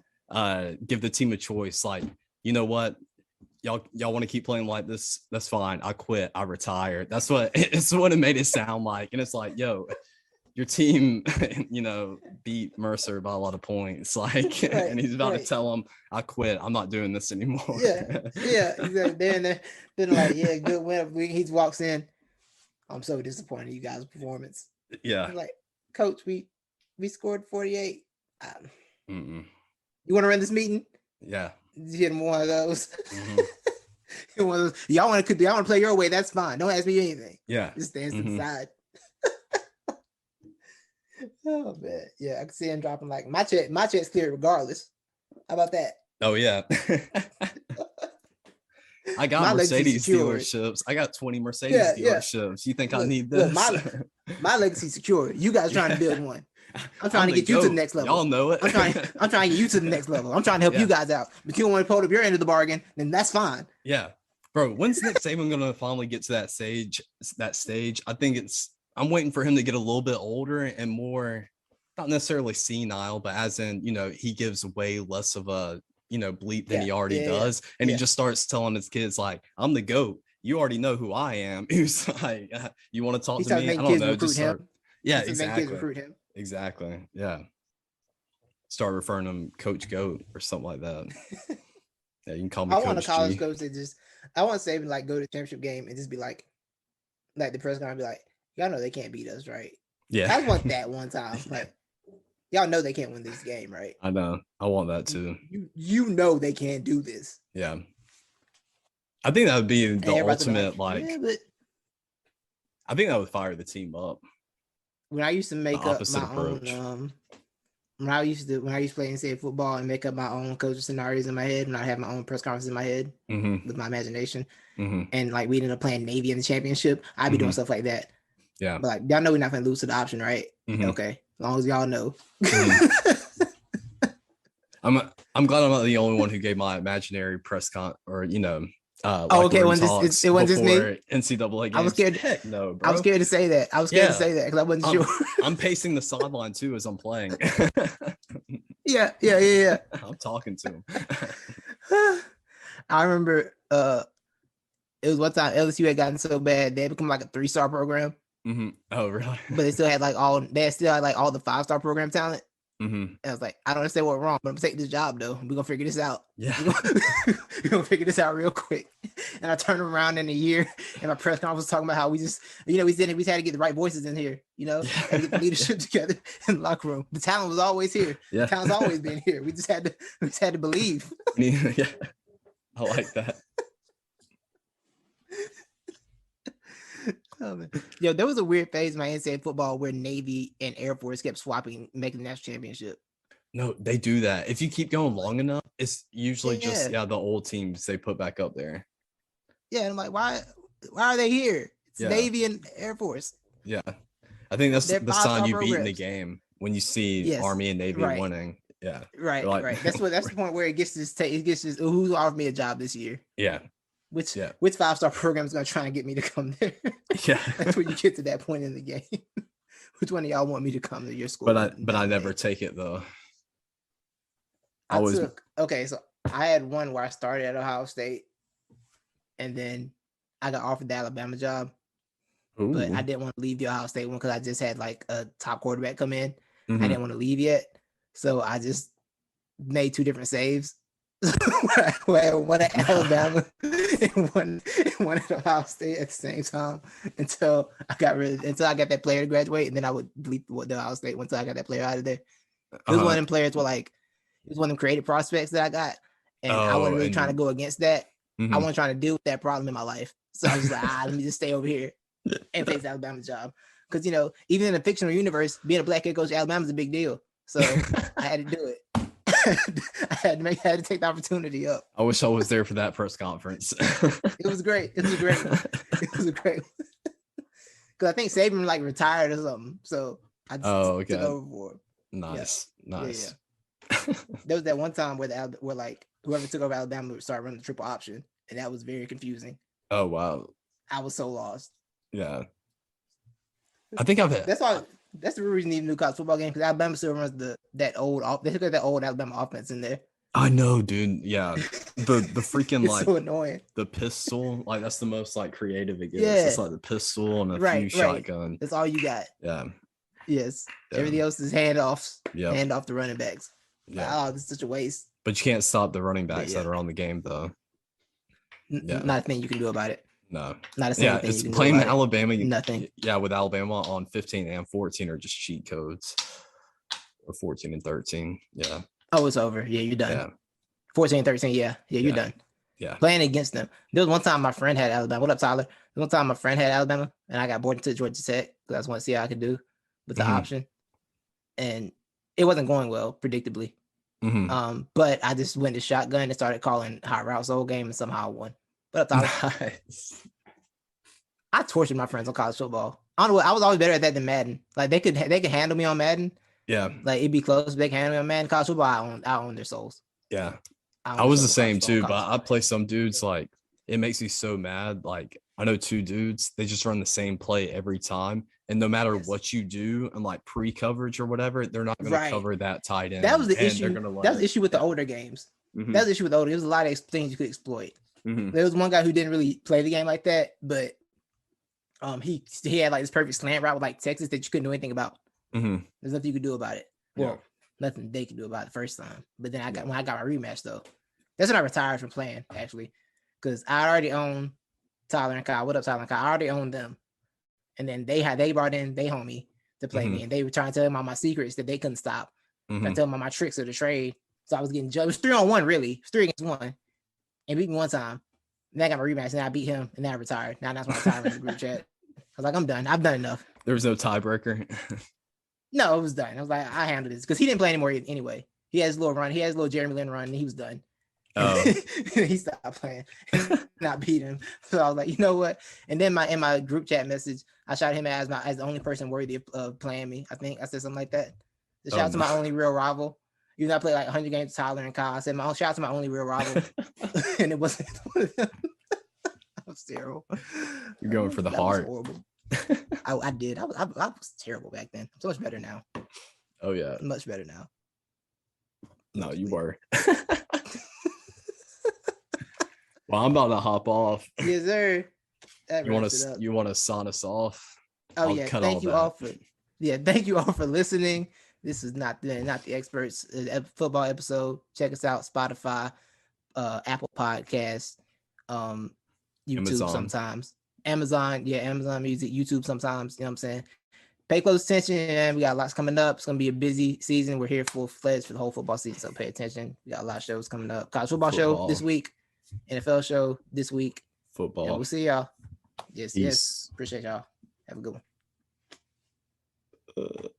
give the team a choice. Like, you know what, y'all want to keep playing like this? That's fine. I quit. I retire. It's what it made it sound like. And it's like, yo, your team, beat Mercer by a lot of points. Like, right, and he's about to tell them, I quit. I'm not doing this anymore. Yeah. Exactly. Then like, yeah, good win. He walks in. I'm so disappointed in you guys' performance. Yeah. I'm like, Coach, we scored 48. You want to run this meeting? Yeah. You hit him one of those. Mm-hmm. One of those. Y'all want to play your way? That's fine. Don't ask me anything. Yeah. Just stand to the side. Oh man, yeah, I can see him dropping like my check's clear regardless. How about that? Oh yeah. I got my Mercedes dealerships. I got 20 Mercedes dealerships. You think I need this? My legacy secure. You guys trying to build one. I'm trying to get you to the next level. Y'all know it. I'm trying to get you to the next level. I'm trying to help you guys out. But you don't want to pull up your end of the bargain, then that's fine. Yeah. Bro, when's Nick Saban gonna finally get to that stage? I think I'm waiting for him to get a little bit older and more, not necessarily senile, but as in, he gives way less of a, bleep than he already does. And he just starts telling his kids, like, I'm the GOAT. You already know who I am. He's like, you want to talk to me? I don't know. Just start, Exactly. Yeah. Start referring to him Coach GOAT or something like that. Yeah, you can call me Coach G. I want a college coach that I want to say, like, go to the championship game and just be like the press conference be like, y'all know they can't beat us, right? Yeah. I want that one time. Like, y'all know they can't win this game, right? I know. I want that too. You know they can't do this. Yeah. I think that would be the ultimate, I think that would fire the team up. When I used to make up my own, when I used to play NCAA football and make up my own coaching scenarios in my head, and I have my own press conferences in my head with my imagination, and like we ended up playing Navy in the championship, I'd be doing stuff like that. Yeah. But like, y'all know we're not gonna lose to the option, right? Mhm. Okay, as long as y'all know. I'm glad I'm not the only one who gave my imaginary press con or Okay, when it wasn't just me. NCAA games. I was scared. Heck no, bro. I was scared to say that. I was scared to say that because I wasn't sure. I'm pacing the sideline too as I'm playing. Yeah. I'm talking to him. I remember it was one time LSU had gotten so bad they had become like a 3-star program. Mm-hmm. Oh, really? But they still had like all the 5-star program talent. Mm-hmm. And I was like, I don't understand what's wrong, but I'm taking this job though. We're gonna figure this out. Yeah. We're gonna figure this out real quick. And I turned around in a year and my press conference was talking about how we just, we had to get the right voices in here, had to get the leadership together in the locker room. The talent was always here. Yeah. The talent's always been here. We just had to believe. Yeah. I like that. Oh, man. Yo, there was a weird phase in my NCAA football where Navy and Air Force kept swapping, making the national championship. No, they do that. If you keep going long enough, it's usually just the old teams they put back up there. Yeah, and I'm like, why are they here? It's Navy and Air Force. Yeah, I think that's the sign you beat in the game when you see Army and Navy winning. Yeah, right. That's the point where it gets this. Who offered me a job this year? Yeah. Which 5-star program is gonna try and get me to come there? Yeah, that's when you get to that point in the game. Which one of y'all want me to come to your school? But I never take it though. So I had one where I started at Ohio State, and then I got offered the Alabama job. Ooh. But I didn't want to leave the Ohio State one because I just had like a top quarterback come in. Mm-hmm. I didn't want to leave yet, so I just made 2 different saves. One at Alabama and one at Ohio State at the same time until I got that player to graduate, and then I would delete the Ohio State until I got that player out of there. It was one of them players where like it was one of them creative prospects that I got, and I wasn't really trying to go against that. Mm-hmm. I wasn't trying to deal with that problem in my life, so I was like, let me just stay over here and take the Alabama job because even in a fictional universe, being a black head coach at Alabama is a big deal. So I had to do it. I had to take the opportunity up. I wish I was there for that press conference. It was great. It was great. Because I think Saban like retired or something. So I just took over for him. Nice. Yeah. There was that one time where like whoever took over Alabama would start running the triple option, and that was very confusing. Oh wow. I was so lost. Yeah. I think That's the reason you need a new college football game because Alabama still runs that old Alabama offense in there. I know, dude. Yeah, the freaking it's so annoying. The pistol, like that's the most like creative it gets. Yeah. It's like the pistol and a few shotgun. That's all you got. Yeah. Yes. Yeah. Everything else is handoffs. Yeah. Hand off the running backs. Yeah. This is such a waste. But you can't stop the running backs that are on the game though. Not a thing you can do about it. No, not a single thing. It's playing Alabama. Nothing. Yeah, with Alabama on 15 and 14 are just cheat codes, or 14 and 13. Yeah. Oh, it's over. Yeah, you're done. Yeah. 14 and 13. Yeah, you're done. Yeah. Playing against them. There was one time my friend had Alabama. What up, Tyler? There was one time my friend had Alabama, and I got bored into Georgia Tech because I just want to see how I could do with the option, and it wasn't going well, predictably. Mm-hmm. But I just went to shotgun and started calling hot routes the whole game, and somehow I won. What up, Tyler? Nice. I tortured my friends on college football. I don't know. I was always better at that than Madden. Like they could handle me on Madden. Yeah. Like it'd be close. But they can handle me on Madden. College football, I own their souls. Yeah. I was the same too, but I play some dudes like it makes me so mad. Like I know 2 dudes, they just run the same play every time. And no matter what you do and like pre-coverage or whatever, they're not going to cover that tight end. That was the issue. That was the issue with the older games. Mm-hmm. That was the issue with the older. There was a lot of things you could exploit. Mm-hmm. There was one guy who didn't really play the game like that, but he had like this perfect slant route with like Texas that you couldn't do anything about. Mm-hmm. There's nothing you could do about it. Well, nothing they could do about it the first time. But then when I got my rematch though, that's when I retired from playing actually, because I already owned Tyler and Kyle. What up, Tyler and Kyle? I already owned them, and then they brought in they homie to play me, and they were trying to tell them all my secrets that they couldn't stop. I tell them all my tricks of the trade. So I was getting judged. It was 3-on-1 really. It was 3 against 1. And beat me one time. And then I got my rematch, and I beat him, and then I retired. Now that's when I retired in the group chat. I was like, I'm done. I've done enough. There was no tiebreaker. No, it was done. I was like, I handled this because he didn't play anymore anyway. He has a little run. He has a little Jeremy Lin run, and he was done. Oh. He stopped playing. Not beat him. So I was like, you know what? And then in my group chat message, I shouted him as the only person worthy of playing me. I think I said something like that. The shout out to my only real rival. You know, I played like 100 games with Tyler and Kyle. I said, shout out to my only real rival. And it wasn't one of them. That was terrible. You're going for the heart. Horrible. I did. I was terrible back then. I'm so much better now. Oh, yeah. Much better now. No, you were. Well, I'm about to hop off. Yes, sir. You want to sign us off? Oh, yeah. Thank you all for listening. This is not the experts football episode. Check us out, Spotify, Apple Podcasts, YouTube Amazon. sometimes. Amazon Music, YouTube sometimes. You know what I'm saying? Pay close attention, and we got lots coming up. It's gonna be a busy season. We're here full-fledged for the whole football season, so pay attention. We got a lot of shows coming up. College football show this week, NFL show this week. Football. And we'll see y'all. Yes. Appreciate y'all. Have a good one.